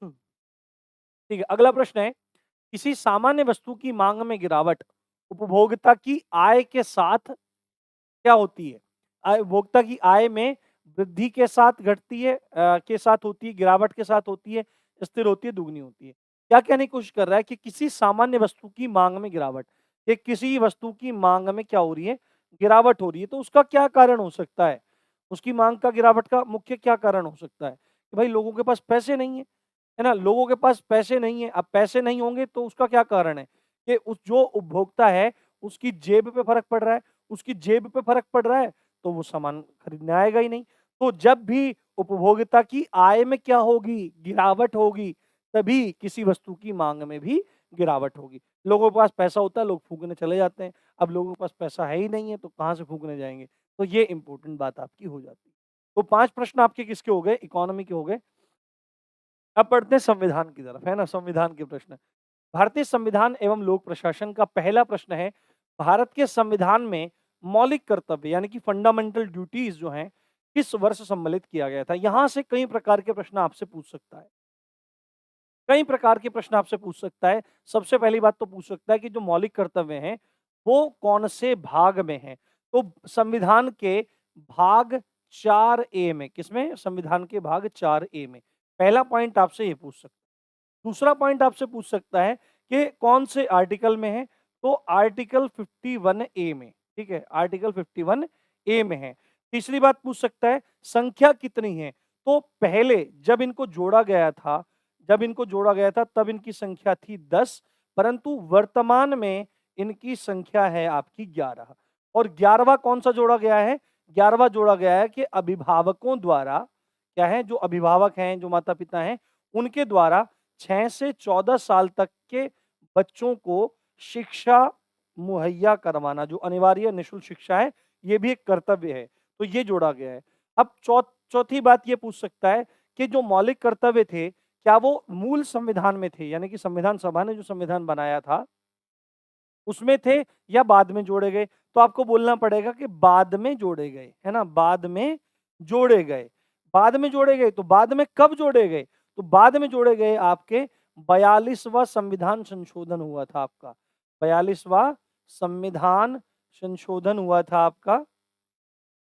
ठीक है, अगला प्रश्न है, किसी सामान्य वस्तु की माँग में गिरावट उपभोक्ता की आय के साथ क्या होती है? उपभोक्ता की आय में वृद्धि के साथ घटती है, के साथ होती है, गिरावट के साथ होती है, स्थिर होती है, दुगनी होती है। क्या कहने की कोशिश कर रहा है कि किसी सामान्य वस्तु की माँग में गिरावट, कि किसी वस्तु की माँग में क्या हो रही है? गिरावट हो रही है, तो उसका क्या कारण हो सकता है? उसकी माँग का गिरावट का मुख्य क्या कारण हो सकता है? कि भाई लोगों के पास पैसे नहीं है ना? लोगों के पास पैसे नहीं है, अब पैसे नहीं होंगे तो उसका क्या कारण है? कि उस जो उपभोक्ता है, उसकी जेब पे फ़र्क पड़ रहा है, उसकी जेब पे फ़र्क पड़ रहा है, तो वो सामान खरीदने आएगा ही नहीं। तो जब भी उपभोक्ता की आय में क्या होगी? गिरावट होगी, तभी किसी वस्तु की माँग में भी गिरावट होगी। लोगों के पास पैसा होता है, लोग फूँकने चले जाते हैं। अब लोगों के पास पैसा है ही नहीं है, तो कहाँ से फूँकने जाएँगे? तो ये इम्पोर्टेंट बात आपकी हो जाती है। तो 5 प्रश्न आपके किसके हो गए? इकोनॉमी के हो गए। अब पढ़ते हैं संविधान की तरफ, है ना? संविधान के प्रश्न। भारतीय संविधान एवं लोक प्रशासन का पहला प्रश्न है, भारत के संविधान में मौलिक कर्तव्य यानी कि फंडामेंटल ड्यूटीज जो हैं, किस वर्ष सम्मिलित किया गया था? यहाँ से कई प्रकार के प्रश्न आपसे पूछ सकता है। कई प्रकार के प्रश्न आपसे पूछ सकता है। सबसे पहली बात तो पूछ सकता है कि जो मौलिक कर्तव्य हैं, वो कौन से भाग में हैं? तो संविधान के भाग 4 ए में, किसमें? संविधान के भाग 4 ए में। पहला पॉइंट आपसे ये पूछ सकता है। दूसरा पॉइंट आपसे पूछ सकता है कि कौन से आर्टिकल में है? तो आर्टिकल 51 ए में, ठीक है? आर्टिकल 51 ए में है। तीसरी बात पूछ सकता है, संख्या कितनी है? तो पहले जब इनको जोड़ा गया था तब इनकी संख्या थी 10, परंतु वर्तमान में इनकी संख्या है आपकी 11। और 11वां कौन-सा जोड़ा गया है? 11वां जोड़ा गया है कि अभिभावकों द्वारा, क्या है? जो अभिभावक हैं, जो माता-पिता हैं, उनके द्वारा 6 से 14 साल तक के बच्चों को शिक्षा मुहैया करवाना, जो अनिवार्य निःशुल्क शिक्षा है, ये भी एक कर्तव्य है। तो ये जोड़ा गया है। अब चौथी बात ये पूछ सकता है कि जो मौलिक कर्तव्य थे, क्या वो मूल संविधान में थे? यानी कि संविधान सभा ने जो संविधान बनाया था, उसमें थे या बाद में जोड़े गए? तो आपको बोलना पड़ेगा कि बाद में जोड़े गए, है ना? बाद में जोड़े गए। बाद में जोड़े गए, तो बाद में कब जोड़े गए? तो बाद में जोड़े गए आपके 42वां संविधान संशोधन हुआ था आपका। 42वां संविधान संशोधन हुआ था आपका।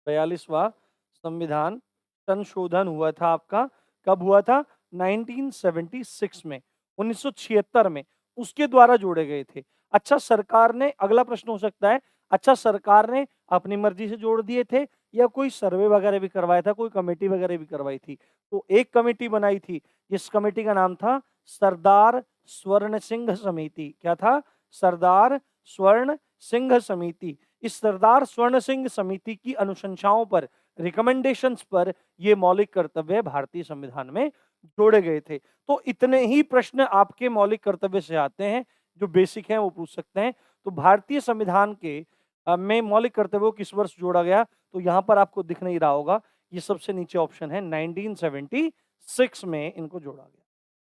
42वां संविधान संशोधन हुआ था आपका। कब हुआ था? 1976 में, 1976 में, उसके द्वारा जोड़े गए थे। अच्छा, सरकार ने, अगला प्रश्न हो सकता है, अच्छा सरकार ने अपनी मर्जी से जोड़ दिए थे या कोई सर्वे वगैरह भी करवाया था, कोई कमेटी वगैरह भी करवाई थी? तो एक कमेटी बनाई थी, जिस कमेटी का नाम था सरदार स्वर्ण सिंह समिति। क्या था? सरदार स्वर्ण सिंह समिति। इस सरदार स्वर्ण सिंह समिति की अनुशंसाओं पर, रिकमेंडेशंस पर ये मौलिक कर्तव्य भारतीय संविधान में जोड़े गए थे। तो इतने ही प्रश्न आपके मौलिक कर्तव्य से आते हैं, जो बेसिक हैं वो पूछ सकते हैं। तो भारतीय संविधान के में मौलिक कर्तव्यों किस वर्ष जोड़ा गया? तो यहाँ पर आपको दिख नहीं रहा होगा, ये सबसे नीचे ऑप्शन है, 1976 में इनको जोड़ा गया।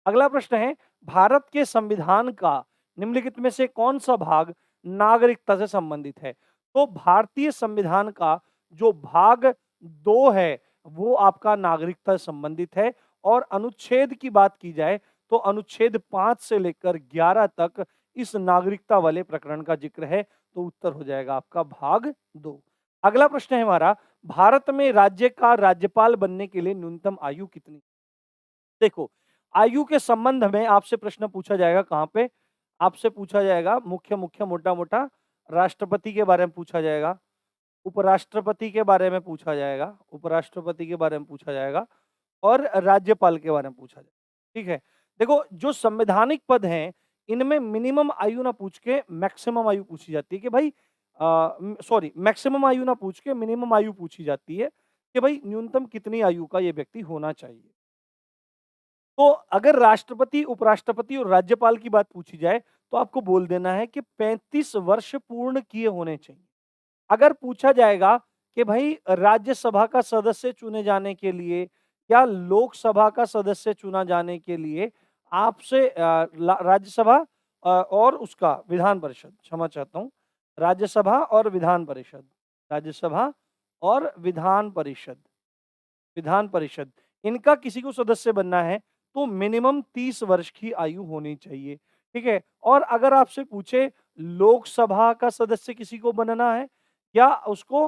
अगला प्रश्न है, भारत के संविधान का निम्नलिखित में से कौन सा भाग नागरिकता से संबंधित है? तो भारतीय संविधान का जो भाग 2 है, वो आपका नागरिकता से संबंधित है। और अनुच्छेद की बात की जाए तो अनुच्छेद 5 से लेकर 11 तक इस नागरिकता वाले प्रकरण का जिक्र है। तो उत्तर हो जाएगा आपका भाग 2। अगला प्रश्न है हमारा, भारत में राज्य का राज्यपाल बनने के लिए न्यूनतम आयु कितनी? देखो, आयु के संबंध में आपसे प्रश्न पूछा जाएगा कहाँ पे? आपसे पूछा जाएगा मुख्य मोटा-मोटा राष्ट्रपति के बारे में पूछा जाएगा, उपराष्ट्रपति के बारे में पूछा जाएगा, उपराष्ट्रपति के बारे में पूछा जाएगा और राज्यपाल के बारे में पूछा जाएगा। ठीक है? देखो, जो संवैधानिक पद हैं, इनमें मिनिमम आयु ना पूछ के मैक्सिमम आयु पूछी जाती है कि भाई सॉरी, मैक्सिमम आयु ना पूछ के मिनिमम आयु पूछी जाती है कि भाई न्यूनतम कितनी आयु का ये व्यक्ति होना चाहिए। तो अगर राष्ट्रपति, उपराष्ट्रपति और राज्यपाल की बात पूछी जाए, तो आपको बोल देना है कि 35 वर्ष पूर्ण किए होने चाहिए। अगर पूछा जाएगा कि भाई राज्यसभा का सदस्य चुने जाने के लिए या लोकसभा का सदस्य चुना जाने के लिए आपसे राज्यसभा और उसका विधान परिषद, क्षमा चाहता हूँ, राज्यसभा और विधान परिषद, राज्यसभा और विधान परिषद, इनका किसी को सदस्य बनना है तो मिनिमम 30 वर्ष की आयु होनी चाहिए। ठीक है? और अगर आपसे पूछे लोकसभा का सदस्य किसी को बनना है या उसको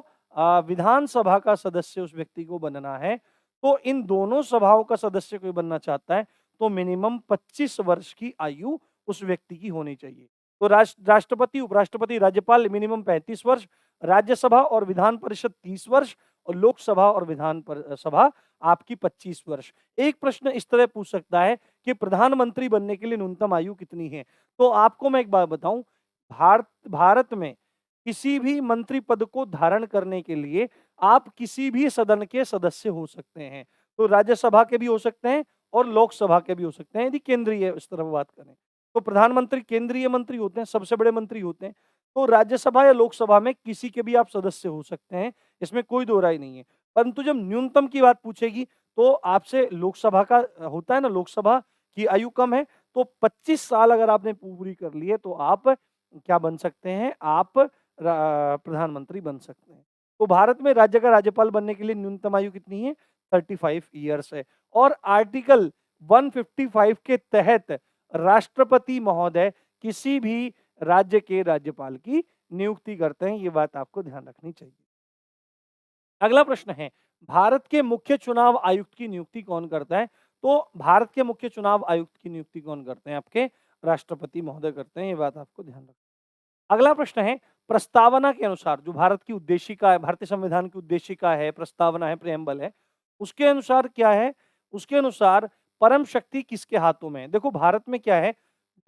विधानसभा का सदस्य उस व्यक्ति को बनना है, तो इन दोनों सभाओं का सदस्य कोई बनना चाहता है तो मिनिमम 25 वर्ष की आयु उस व्यक्ति की होनी चाहिए। तो राष्ट्रपति, उपराष्ट्रपति, राज्यपाल मिनिमम 35 वर्ष, राज्यसभा और विधान परिषद 30 वर्ष और लोकसभा और विधान सभा आपकी 25 वर्ष। एक प्रश्न इस तरह पूछ सकता है कि प्रधानमंत्री बनने के लिए न्यूनतम आयु कितनी है? तो आपको मैं एक बात बताऊं, भारत में किसी भी मंत्री पद को धारण करने के लिए आप किसी भी सदन के सदस्य हो सकते हैं। तो राज्यसभा के भी हो सकते हैं और लोकसभा के भी हो सकते हैं, यदि केंद्रीय इस तरफ बात करें। तो प्रधानमंत्री केंद्रीय मंत्री होते हैं, सबसे बड़े मंत्री होते हैं। तो राज्यसभा या लोकसभा में किसी के भी आप सदस्य हो सकते हैं, इसमें कोई दो राय नहीं है। परंतु जब न्यूनतम की बात पूछेगी तो आपसे लोकसभा का होता है ना, लोकसभा की आयु कम है, तो 25 साल अगर आपने पूरी कर ली है तो आप क्या बन सकते हैं? आप प्रधानमंत्री बन सकते हैं। तो भारत में राज्य का राज्यपाल बनने के लिए न्यूनतम आयु कितनी है? 35 ईयर्स है। और आर्टिकल 155 के तहत राष्ट्रपति महोदय किसी भी राज्य के राज्यपाल की नियुक्ति करते हैं। ये बात आपको ध्यान रखनी चाहिए। अगला प्रश्न है, भारत के मुख्य चुनाव आयुक्त की नियुक्ति कौन करता है? तो भारत के मुख्य चुनाव आयुक्त की नियुक्ति कौन करते हैं? आपके राष्ट्रपति महोदय करते हैं। ये बात आपको ध्यान रखना। अगला प्रश्न है, प्रस्तावना के अनुसार जो भारत की उद्देशिका है, भारतीय संविधान की उद्देशिका है, प्रस्तावना है, प्रेम्बल है, उसके अनुसार क्या है? उसके अनुसार परम शक्ति किसके हाथों में है? देखो भारत में क्या है,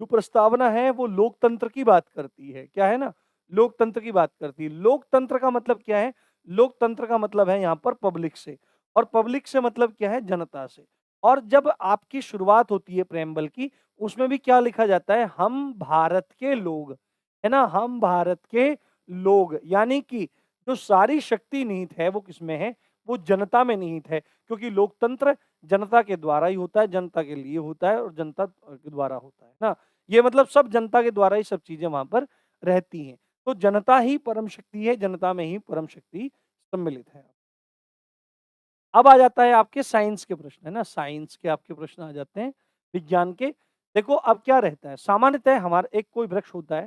जो प्रस्तावना है वो लोकतंत्र की बात करती है। क्या है ना? लोकतंत्र की बात करती है। लोकतंत्र का मतलब क्या है? लोकतंत्र का मतलब है यहाँ पर पब्लिक से, और पब्लिक से मतलब क्या है? जनता से। और जब आपकी शुरुआत होती है प्रेम्बल की, उसमें भी क्या लिखा जाता है? हम भारत के लोग, है ना? हम भारत के लोग, यानी कि जो सारी शक्ति निहित है वो किसमें है? वो जनता में निहित है, क्योंकि लोकतंत्र जनता के द्वारा ही होता है, जनता के लिए होता है और जनता के द्वारा होता है ना? ये मतलब सब जनता के द्वारा ही सब चीजें वहां पर रहती हैं। तो जनता ही परम शक्ति है, जनता में ही परम शक्ति सम्मिलित है। अब आ जाता है आपके साइंस के प्रश्न, है ना? साइंस के आपके प्रश्न आ जाते हैं, विज्ञान के। देखो अब क्या रहता है, सामान्यतः हमारा एक कोई वृक्ष होता है,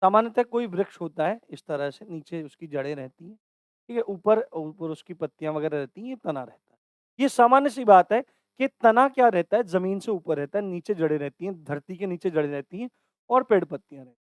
सामान्यतः कोई वृक्ष होता है इस तरह से, नीचे उसकी जड़ें रहती हैं, ठीक है, ऊपर ऊपर उसकी पत्तियां वगैरह रहती हैं, ये तना रहता है। ये सामान्य सी बात है कि तना क्या रहता है, जमीन से ऊपर रहता है, नीचे जड़ें रहती हैं, धरती के नीचे जड़ें रहती हैं और पेड़ पत्तियां रहती हैं।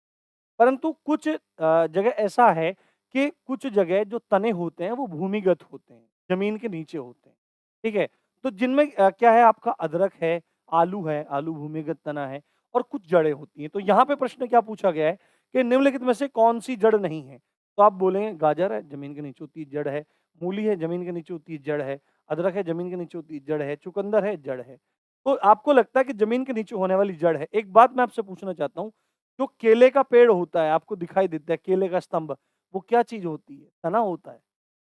परंतु कुछ जगह ऐसा है कि कुछ जगह जो तने होते हैं वो भूमिगत होते हैं, जमीन के नीचे होते हैं, ठीक है? तो जिनमें क्या है, आपका अदरक है, आलू भूमिगत तना है, और कुछ जड़ें होती हैं। तो यहाँ पे प्रश्न क्या पूछा गया है कि निम्नलिखित में से कौन-सी जड़ नहीं है? तो आप बोलेंगे गाजर है, ज़मीन के नीचे होती है, जड़ है, मूली है, ज़मीन के नीचे होती है, जड़ है, अदरक है, ज़मीन के नीचे होती है, जड़ है, चुकंदर है, जड़ है। तो आपको लगता है कि ज़मीन के नीचे होने वाली जड़ है। एक बात मैं आपसे पूछना चाहता हूँ, जो केले का पेड़ होता है, आपको दिखाई देता है केले का स्तंभ, वो क्या चीज़ होती है? तना होता है?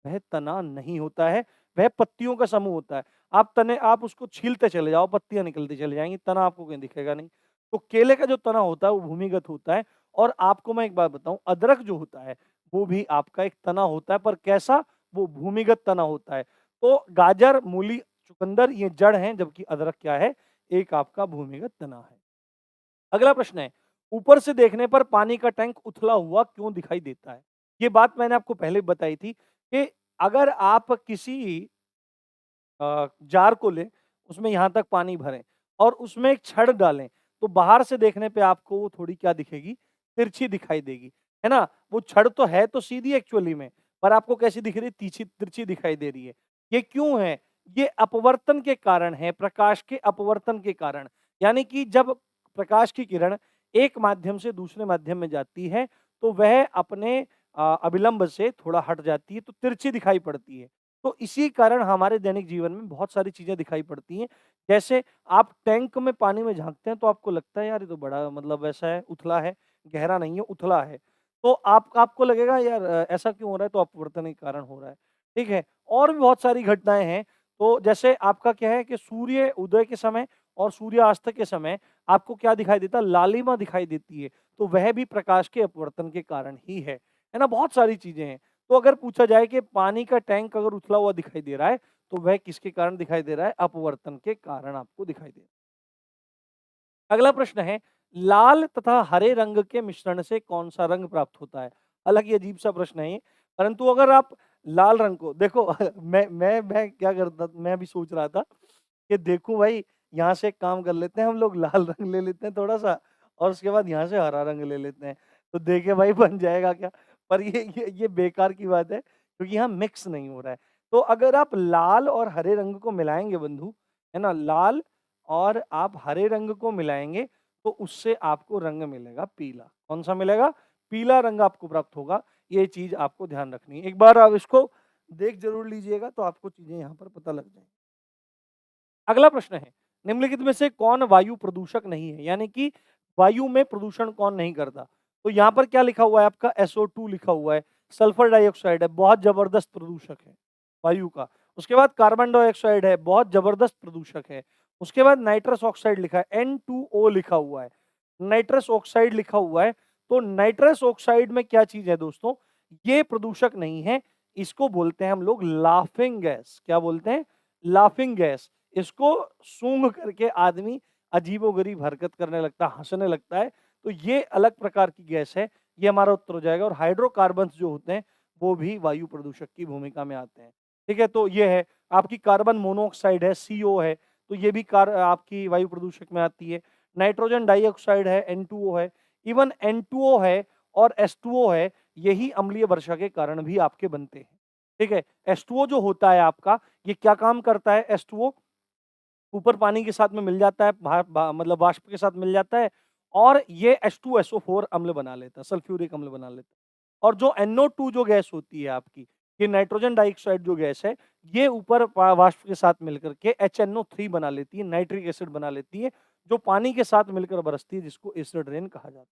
वह तना नहीं होता है, वह पत्तियों का समूह होता है। आप उसको छीलते चले जाओ, पत्तियाँ निकलती चली जाएँगी, तना आपको कहीं दिखेगा नहीं। तो केले का जो तना होता है वो भूमिगत होता है, और आपको मैं एक बात बताऊँ, अदरक जो होता है वो भी आपका एक तना होता है, पर कैसा? वो भूमिगत तना होता है। तो गाजर, मूली, चुकंदर ये जड़ हैं, जबकि अदरक क्या है? एक आपका भूमिगत तना है। अगला प्रश्न है, ऊपर से देखने पर पानी का टैंक उथला हुआ क्यों दिखाई देता है? ये बात मैंने आपको पहले बताई थी कि अगर आप किसी जार को लें, उसमें यहाँ तक पानी भरें और उसमें एक छड़ डालें, तो बाहर से देखने पे आपको वो थोड़ी क्या दिखेगी? तिरछी दिखाई देगी, है ना? वो छड़ तो है तो सीधी एक्चुअली में, पर आपको कैसी दिख रही है? तिरछी दिखाई दे रही है। ये क्यों है? ये अपवर्तन के कारण है, प्रकाश के अपवर्तन के कारण। यानी कि जब प्रकाश की किरण एक माध्यम से दूसरे माध्यम में जाती है, तो वह अपने अभिलंब से थोड़ा हट जाती है, तो तिरछी दिखाई पड़ती है। तो इसी कारण हमारे दैनिक जीवन में बहुत सारी चीज़ें दिखाई पड़ती हैं। जैसे आप टैंक में पानी में झाँकते हैं तो आपको लगता है यार ये तो बड़ा मतलब ऐसा है, उथला है, गहरा नहीं है, उथला है। तो आपको लगेगा यार ऐसा क्यों हो रहा है? तो अपवर्तन के कारण हो रहा है, ठीक है? और भी बहुत सारी घटनाएँ हैं। तो जैसे आपका क्या है कि सूर्य उदय के समय और सूर्यास्त के समय आपको क्या दिखाई देता है? लालिमा दिखाई देती है। तो वह भी प्रकाश के अपवर्तन के कारण ही है ना? बहुत सारी चीज़ें हैं। तो अगर पूछा जाए कि पानी का टैंक अगर उथला हुआ दिखाई दे रहा है, तो वह किसके कारण दिखाई दे रहा है? अपवर्तन के कारण आपको दिखाई दे रहा है। अगला प्रश्न है, लाल तथा हरे रंग के मिश्रण से कौन-सा रंग प्राप्त होता है? हालाँकि अजीब-सा प्रश्न है ये, परंतु अगर आप लाल रंग को देखो मैं क्या करता, मैं भी सोच रहा था कि देखूँ भाई, यहाँ से एक काम कर लेते हैं हम लोग, लाल रंग ले लेते हैं थोड़ा-सा और उसके बाद यहाँ से हरा रंग ले लेते हैं। तो देखें भाई बन जाएगा क्या? पर ये बेकार की बात है, क्योंकि यहाँ मिक्स नहीं हो रहा है। तो अगर आप लाल और हरे रंग को मिलाएँगे बंधु, है ना? लाल और आप हरे रंग को मिलाएँगे, तो उससे आपको रंग मिलेगा पीला। कौन-सा मिलेगा? पीला रंग आपको प्राप्त होगा। ये चीज़ आपको ध्यान रखनी है। एक बार आप इसको देख ज़रूर लीजिएगा, तो आपको चीज़ें यहाँ पर पता लग जाएँगी। अगला प्रश्न है, निम्नलिखित में से कौन वायु प्रदूषक नहीं है? यानी कि वायु में प्रदूषण कौन नहीं करता? तो यहाँ पर क्या लिखा हुआ है आपका? SO2 लिखा हुआ है, सल्फर डाइऑक्साइड है, बहुत ज़बरदस्त प्रदूषक है वायु का। उसके बाद कार्बन डाइऑक्साइड है, बहुत ज़बरदस्त प्रदूषक है। उसके बाद नाइट्रस ऑक्साइड लिखा है, N2O लिखा हुआ है, नाइट्रस ऑक्साइड लिखा हुआ है। तो नाइट्रस ऑक्साइड में क्या चीज़ है दोस्तों? ये प्रदूषक नहीं है, इसको बोलते हैं हम लोग लाफिंग गैस। क्या बोलते हैं? Laughing gas. इसको सूंघ करके आदमी अजीबो-गरीब हरकत करने लगता है, हँसने लगता है। तो ये अलग प्रकार की गैस है, ये हमारा उत्तर हो जाएगा। और हाइड्रोकार्बन्स जो होते हैं, वो भी वायु प्रदूषक की भूमिका में आते हैं। ठीक है? तो ये है, आपकी कार्बन मोनोऑक्साइड है, CO है, तो ये भी आपकी वायु प्रदूषक में आती है। नाइट्रोजन डाइऑक्साइड है, N2O है, इवन N2O है और H2O है, यही अम्लीय वर्षा के कारण भी आपके बनते हैं। ठीक है? H2O जो होता है आपका, ये क्या काम करता है H2O? ऊपर पानी के साथ में मिल जाता है, मतलब वाष्प के साथ मिल जाता है और ये H2SO4 अम्ल बना लेता है, सल्फ्यूरिक अम्ल बना लेता है। और जो NO2 जो गैस होती है आपकी, ये नाइट्रोजन डाइऑक्साइड जो गैस है, ये ऊपर वाष्प के साथ मिलकर के HNO3 बना लेती है, नाइट्रिक एसिड बना लेती है, जो पानी के साथ मिलकर बरसती है, जिसको एसिड रेन कहा जाता है।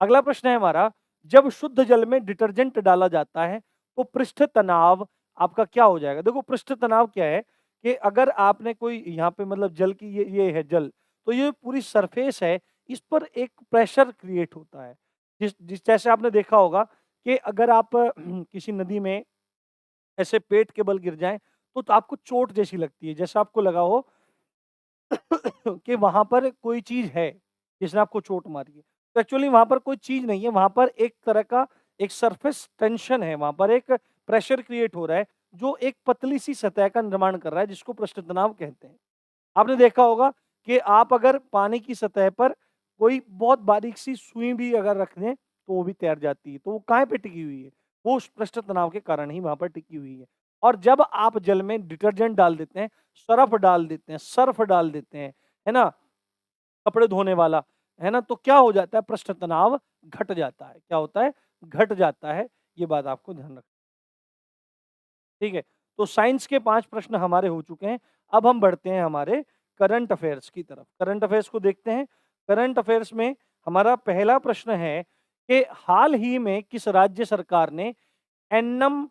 अगला प्रश्न है हमारा, जब शुद्ध जल में डिटर्जेंट डाला जाता है, तो पृष्ठ तनाव आपका क्या हो जाएगा? देखो, पृष्ठ तनाव क्या है कि अगर आपने कोई यहाँ पे मतलब जल की ये है जल, तो ये पूरी सरफेस है, इस पर एक प्रेशर क्रिएट होता है। जिस जिस जैसे आपने देखा होगा कि अगर आप किसी नदी में ऐसे पेट के बल गिर जाएँ, तो आपको चोट जैसी लगती है। जैसे आपको लगा हो कि वहाँ पर कोई चीज़ है, जिसने आपको चोट मारी है। तो एक्चुअली वहाँ पर कोई चीज़ नहीं है, वहाँ पर एक तरह का एक सरफेस टेंशन है, वहाँ पर एक प्रेशर क्रिएट हो रहा है, जो एक पतली-सी सतह का निर्माण कर रहा है, जिसको पृष्ठ तनाव कहते हैं। आपने देखा होगा कि आप अगर पानी की सतह पर कोई बहुत बारीक-सी सुई भी अगर रख दें, तो वो भी तैर जाती है। तो वो काहे पे टिकी हुई है? वो उस पृष्ठ तनाव के कारण ही वहाँ पर टिकी हुई है। और जब आप जल में डिटर्जेंट डाल देते हैं, सरफ डाल देते हैं, सर्फ डाल देते हैं, है ना? कपड़े धोने वाला, है ना? तो क्या हो जाता है? पृष्ठ तनाव घट जाता है। क्या होता है? घट जाता है। ये बात आपको ध्यान रखना, ठीक है? तो साइंस के 5 प्रश्न हमारे हो चुके हैं। अब हम बढ़ते हैं हमारे करंट अफेयर्स की तरफ। करंट अफेयर्स को देखते हैं। करंट अफेयर्स में हमारा पहला प्रश्न है कि हाल ही में किस राज्य सरकार ने एन्नम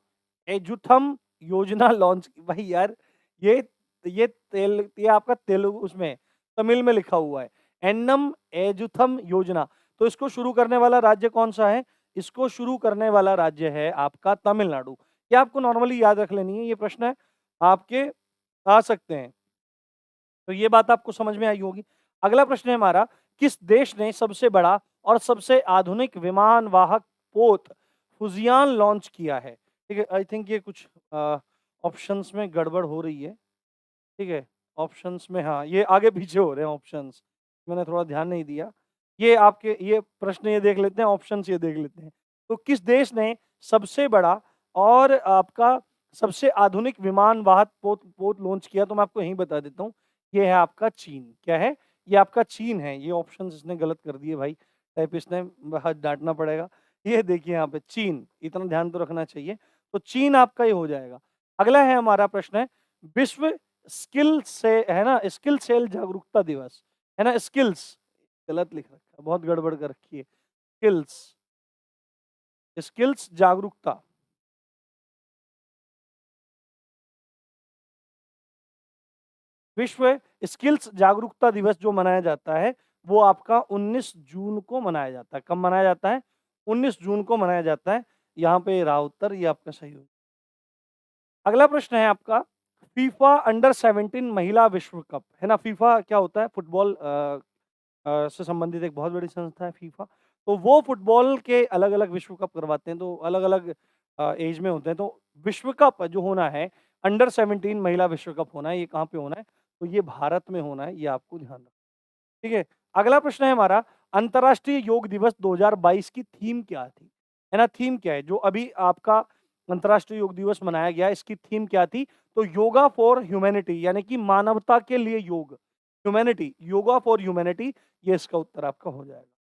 एजुथम योजना लॉन्च की? भाई यार, ये ये आपका तेलुगु उसमें तमिल में लिखा हुआ है। एन्नम एजुथम योजना। तो इसको शुरू करने वाला राज्य कौन-सा है? इसको शुरू करने वाला राज्य है आपका तमिलनाडु। ये आपको नॉर्मली याद रख लेनी है, ये प्रश्न आपके आ सकते हैं। तो ये बात आपको समझ में आई होगी। अगला प्रश्न है हमारा, किस देश ने सबसे बड़ा और सबसे आधुनिक विमान वाहक पोत फुजियान लॉन्च किया है? ठीक है, आई थिंक ये कुछ ऑप्शंस में गड़बड़ हो रही है। ठीक है, ऑप्शंस में हाँ, ये आगे-पीछे हो रहे हैं ऑप्शंस, मैंने थोड़ा ध्यान नहीं दिया। ये आपके ये प्रश्न ये देख लेते हैं, ऑप्शंस ये देख लेते हैं। तो किस देश ने सबसे बड़ा और आपका सबसे आधुनिक विमान वाहक पोत पोत लॉन्च किया? तो मैं आपको यहीं बता देता हूँ, ये है आपका चीन। क्या है? ये आपका चीन है। ये ऑप्शंस इसने गलत कर दिए भाई, टाइपिस्ट ने, बहुत डाँटना पड़ेगा। ये देखिए यहाँ पे चीन, इतना ध्यान तो रखना चाहिए। तो चीन आपका ये हो जाएगा। अगला है हमारा प्रश्न है, विश्व स्किल से है ना, स्किल सेल जागरूकता दिवस, है ना? स्किल्स गलत लिख रखा है, बहुत गड़बड़ कर रखी है। स्किल्स, स्किल्स जागरूकता, विश्व स्किल्स जागरूकता दिवस जो मनाया जाता है, वो आपका 19 जून को मनाया जाता है। कब मनाया जाता है? 19 जून को मनाया जाता है। यहाँ पे रहा उत्तर, ये आपका सही हो। अगला प्रश्न है आपका, फीफा अंडर 17 महिला विश्व कप, है ना? फीफा क्या होता है? फुटबॉल से संबंधित एक बहुत बड़ी संस्था है फीफा। तो वो फुटबॉल के अलग-अलग विश्व कप करवाते हैं, तो अलग-अलग एज में होते हैं। तो विश्व कप जो होना है, अंडर 17 महिला विश्व कप होना है, ये कहाँ पे होना है? तो ये भारत में होना है, ये आपको ध्यान रखना है, ठीक है? अगला प्रश्न है हमारा, अंतर्राष्ट्रीय योग दिवस 2022 की थीम क्या थी? है ना? थीम क्या है? जो अभी आपका अंतर्राष्ट्रीय योग दिवस मनाया गया, इसकी थीम क्या थी? तो योगा फॉर ह्यूमैनिटी, यानी कि मानवता के लिए योग। ह्यूमैनिटी, योगा फॉर ह्यूमैनिटी, ये इसका उत्तर आपका हो जाएगा।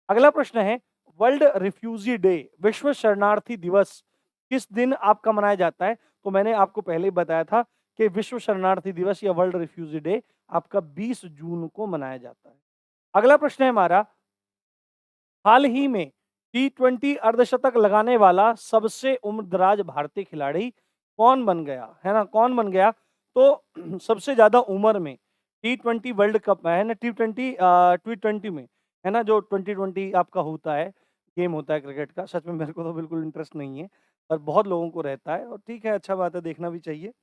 अगला प्रश्न है, वर्ल्ड रिफ्यूजी डे, विश्व शरणार्थी दिवस किस दिन आपका मनाया जाता है? तो मैंने आपको पहले ही बताया था कि विश्व शरणार्थी दिवस या वर्ल्ड रिफ्यूजी डे आपका 20 जून को मनाया जाता है। अगला प्रश्न है हमारा, हाल ही में टी20 अर्धशतक लगाने वाला सबसे उम्रदराज भारतीय खिलाड़ी कौन बन गया? है ना? कौन बन गया? तो सबसे ज़्यादा उम्र में टी20 वर्ल्ड कप में, है ना? टी20 में, है ना? जो 2020 आपका होता है, गेम होता है क्रिकेट का। सच में मेरे को तो बिल्कुल इंटरेस्ट नहीं है, पर बहुत लोगों को रहता है और ठीक है, अच्छा बात है, देखना भी चाहिए।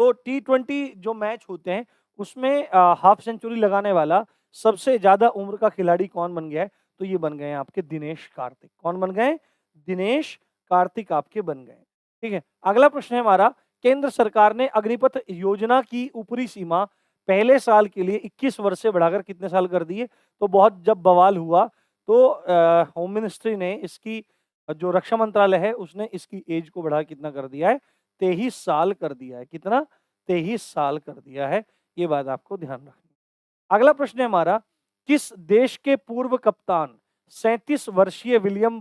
तो टी20 जो मैच होते हैं उसमें हाफ सेंचुरी लगाने वाला सबसे ज़्यादा उम्र का खिलाड़ी कौन बन गया है? तो ये बन गए हैं आपके दिनेश कार्तिक। कौन बन गए? दिनेश कार्तिक आपके बन गए। ठीक है, अगला प्रश्न है हमारा, केंद्र सरकार ने अग्निपथ योजना की ऊपरी सीमा पहले साल के लिए 21 वर्ष से बढ़ाकर कितने साल कर दी है? तो बहुत जब बवाल हुआ तो होम मिनिस्ट्री ने इसकी जो रक्षा मंत्रालय है उसने इसकी एज को बढ़ा कितना कर दिया है? 23 साल कर दिया है। कितना? 23 साल कर दिया है। ये बात आपको ध्यान रखनी है। अगला प्रश्न है हमारा, किस देश के पूर्व कप्तान 37 वर्षीय विलियम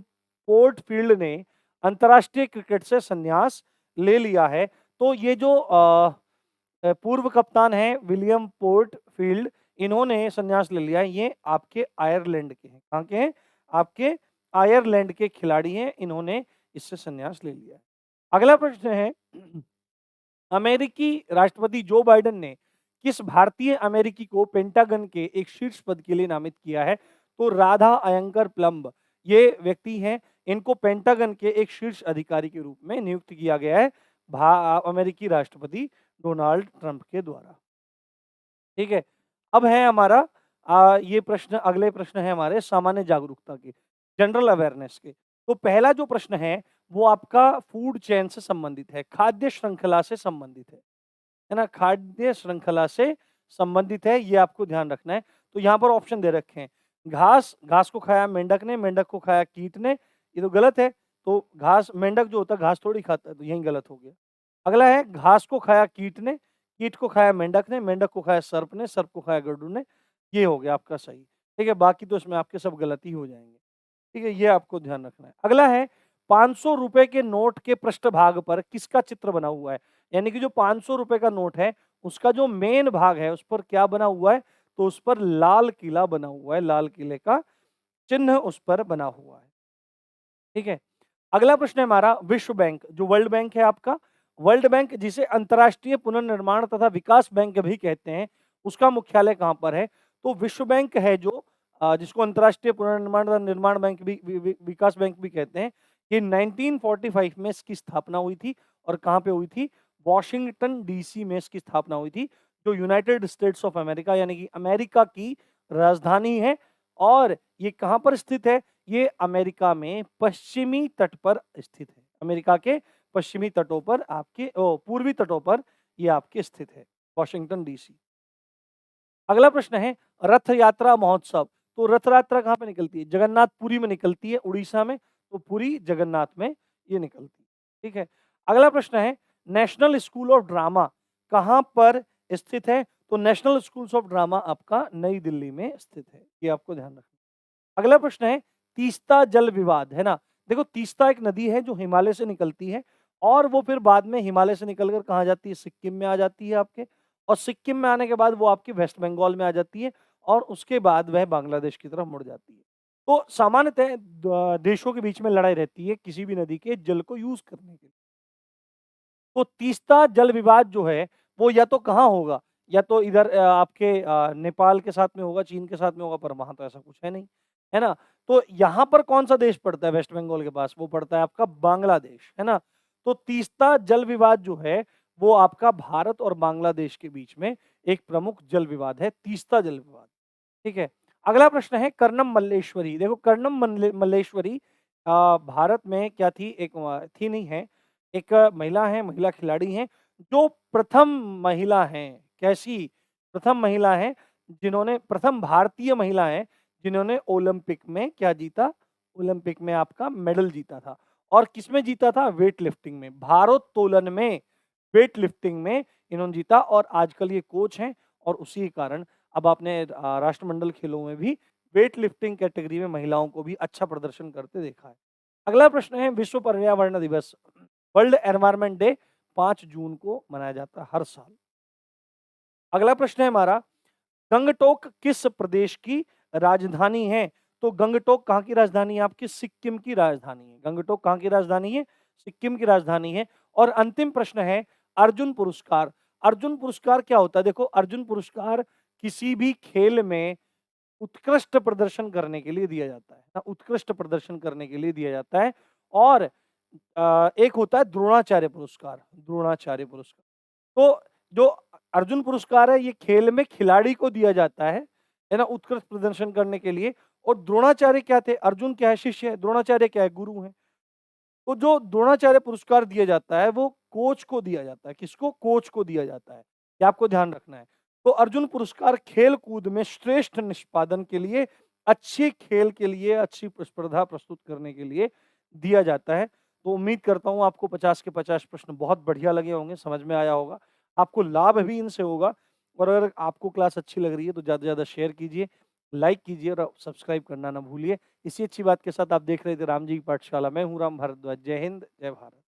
पोर्टफील्ड ने अंतर्राष्ट्रीय क्रिकेट से संन्यास ले लिया है? तो ये जो पूर्व कप्तान हैं विलियम पोर्टफील्ड, इन्होंने संन्यास ले लिया है। ये आपके आयरलैंड के हैं। कहाँ के हैं? आपके आयरलैंड के खिलाड़ी हैं, इन्होंने इससे संन्यास ले लिया है। अगला प्रश्न है, अमेरिकी राष्ट्रपति जो बाइडेन ने किस भारतीय अमेरिकी को पेंटागन के एक शीर्ष पद के लिए नामित किया है? तो राधा अयंकर प्लम्ब ये व्यक्ति हैं, इनको पेंटागन के एक शीर्ष अधिकारी के रूप में नियुक्त किया गया है अमेरिकी राष्ट्रपति डोनाल्ड ट्रंप के द्वारा। ठीक है, अब है हमारा ये प्रश्न, अगले प्रश्न है हमारे सामान्य जागरूकता के, जनरल अवेयरनेस के। तो पहला जो प्रश्न है वो आपका फूड चेन से संबंधित है, खाद्य श्रृंखला से संबंधित है ना? खाद्य श्रृंखला से संबंधित है, ये आपको ध्यान रखना है। तो यहाँ पर ऑप्शन दे रखे हैं, घास, घास को खाया मेंढक ने, मेंढक को खाया कीट ने, ये तो गलत है। तो घास, मेंढक जो होता है घास थोड़ी खाता है, तो यही गलत हो गया। अगला है, घास को खाया कीट ने, कीट को खाया मेंढक ने, मेंढक को खाया सर्प ने, सर्प को खाया गरुड़ ने, ये हो गया आपका सही। ठीक है, बाकी तो इसमें आपके सब गलती हो जाएंगे। ठीक है, ये आपको ध्यान रखना है। अगला है, 500 रुपए के नोट के पृष्ठभाग पर किसका चित्र बना हुआ है? यानी कि जो 500 रुपए का नोट है उसका जो मेन भाग है उस पर क्या बना हुआ है? तो उस पर लाल किला बना हुआ है, लाल किले का चिन्ह उस पर बना हुआ है। ठीक है, अगला प्रश्न है हमारा, विश्व बैंक जो वर्ल्ड बैंक है आपका, वर्ल्ड बैंक जिसे अंतर्राष्ट्रीय पुनर्निर्माण तथा विकास बैंक भी कहते हैं, उसका मुख्यालय कहाँ पर है? तो विश्व बैंक है जो जिसको अंतर्राष्ट्रीय पुनर्निर्माण तथा निर्माण बैंक भी विकास बैंक भी कहते हैं, ये 1945 में इसकी स्थापना हुई थी। और कहाँ पे हुई थी? वॉशिंगटन डीसी में इसकी स्थापना हुई थी, जो यूनाइटेड स्टेट्स ऑफ अमेरिका यानी कि अमेरिका की राजधानी है। और ये कहाँ पर स्थित है? ये अमेरिका में पश्चिमी तट पर स्थित है। अमेरिका के पश्चिमी तटों पर आपके पूर्वी तटों पर ये आपके स्थित है, वॉशिंगटन डीसी। अगला प्रश्न है, रथ यात्रा महोत्सव। तो रथ यात्रा कहाँ पे निकलती है? जगन्नाथपुरी में निकलती है, उड़ीसा में। तो पुरी जगन्नाथ में ये निकलती है। ठीक है, अगला प्रश्न है, नेशनल स्कूल ऑफ ड्रामा कहाँ पर स्थित है? तो नेशनल स्कूल्स ऑफ ड्रामा आपका नई दिल्ली में स्थित है, ये आपको ध्यान रखना। अगला प्रश्न है, तीस्ता जल विवाद, है ना? देखो, तीस्ता एक नदी है जो हिमालय से निकलती है और वो फिर बाद में हिमालय से निकलकर कहाँ जाती है? सिक्किम में आ जाती है आपके, और सिक्किम में आने के बाद वो आपकी वेस्ट बंगाल में आ जाती है और उसके बाद वह बांग्लादेश की तरफ मुड़ जाती है। तो सामान्यतः देशों के बीच में लड़ाई रहती है किसी भी नदी के जल को यूज करने के लिए। तो तीस्ता जल विवाद जो है वो या तो कहाँ होगा? या तो इधर आपके नेपाल के साथ में होगा, चीन के साथ में होगा, पर वहाँ तो ऐसा कुछ है नहीं, है ना? तो यहाँ पर कौन-सा देश पड़ता है वेस्ट बंगाल के पास? वो पड़ता है आपका बांग्लादेश, है ना? तो तीस्ता जल विवाद जो है वो आपका भारत और बांग्लादेश के बीच में एक प्रमुख जल विवाद है, तीस्ता जल विवाद। ठीक है, अगला प्रश्न है, कर्णम मल्लेश्वरी। देखो, कर्णम मल्लेश्वरी भारत में क्या थी? एक थी नहीं है, एक महिला है, महिला खिलाड़ी हैं, जो प्रथम महिला हैं। कैसी? प्रथम महिला हैं जिन्होंने, प्रथम भारतीय महिला हैं जिन्होंने ओलंपिक में क्या जीता? ओलंपिक में आपका मेडल जीता था। और किसमें जीता था? वेट लिफ्टिंग में, भारोत्तोलन में, वेट लिफ्टिंग में इन्होंने जीता। और आजकल ये कोच हैं और उसी के कारण अब आपने राष्ट्रमंडल खेलों में भी वेट लिफ्टिंग कैटेगरी में महिलाओं को भी अच्छा प्रदर्शन करते देखा है। अगला प्रश्न है, विश्व पर्यावरण दिवस, वर्ल्ड एनवायरनमेंट डे 5 जून को मनाया जाता है हर साल। अगला प्रश्न है हमारा, गंगटोक किस प्रदेश की राजधानी है? तो गंगटोक कहाँ की राजधानी है? आपकी सिक्किम की राजधानी है। गंगटोक कहाँ की राजधानी है? सिक्किम की राजधानी है। और अंतिम प्रश्न है, अर्जुन पुरस्कार। अर्जुन पुरस्कार क्या होता है? देखो, अर्जुन पुरस्कार किसी भी खेल में उत्कृष्ट प्रदर्शन करने के लिए दिया जाता है ना, उत्कृष्ट प्रदर्शन करने के लिए दिया जाता है। और एक होता है द्रोणाचार्य पुरस्कार, द्रोणाचार्य पुरस्कार। तो जो अर्जुन पुरस्कार है ये खेल में खिलाड़ी को दिया जाता है ना? उत्कृष्ट प्रदर्शन करने के लिए। और द्रोणाचार्य क्या थे? अर्जुन क्या है? शिष्य है। द्रोणाचार्य क्या है? गुरु हैं। तो जो द्रोणाचार्य पुरस्कार दिया जाता है वो कोच को दिया जाता है। किसको? कोच को दिया जाता है। ये आपको ध्यान रखना है। तो अर्जुन पुरस्कार खेल-कूद में श्रेष्ठ निष्पादन के लिए, अच्छे खेल के लिए, अच्छी स्पर्धा प्रस्तुत करने के लिए दिया जाता है। तो उम्मीद करता हूँ आपको 50 के 50 प्रश्न बहुत बढ़िया लगे होंगे, समझ में आया होगा। आपको लाभ भी इनसे होगा। और अगर आपको क्लास अच्छी लग रही है तो ज़्यादा से ज़्यादा शेयर कीजिए, लाइक कीजिए और सब्सक्राइब करना ना भूलिए। इसी अच्छी बात के साथ आप देख रहे थे राम जी की पाठशाला। मैं हूँ राम भारद्वाज। जय हिंद, जय भारत।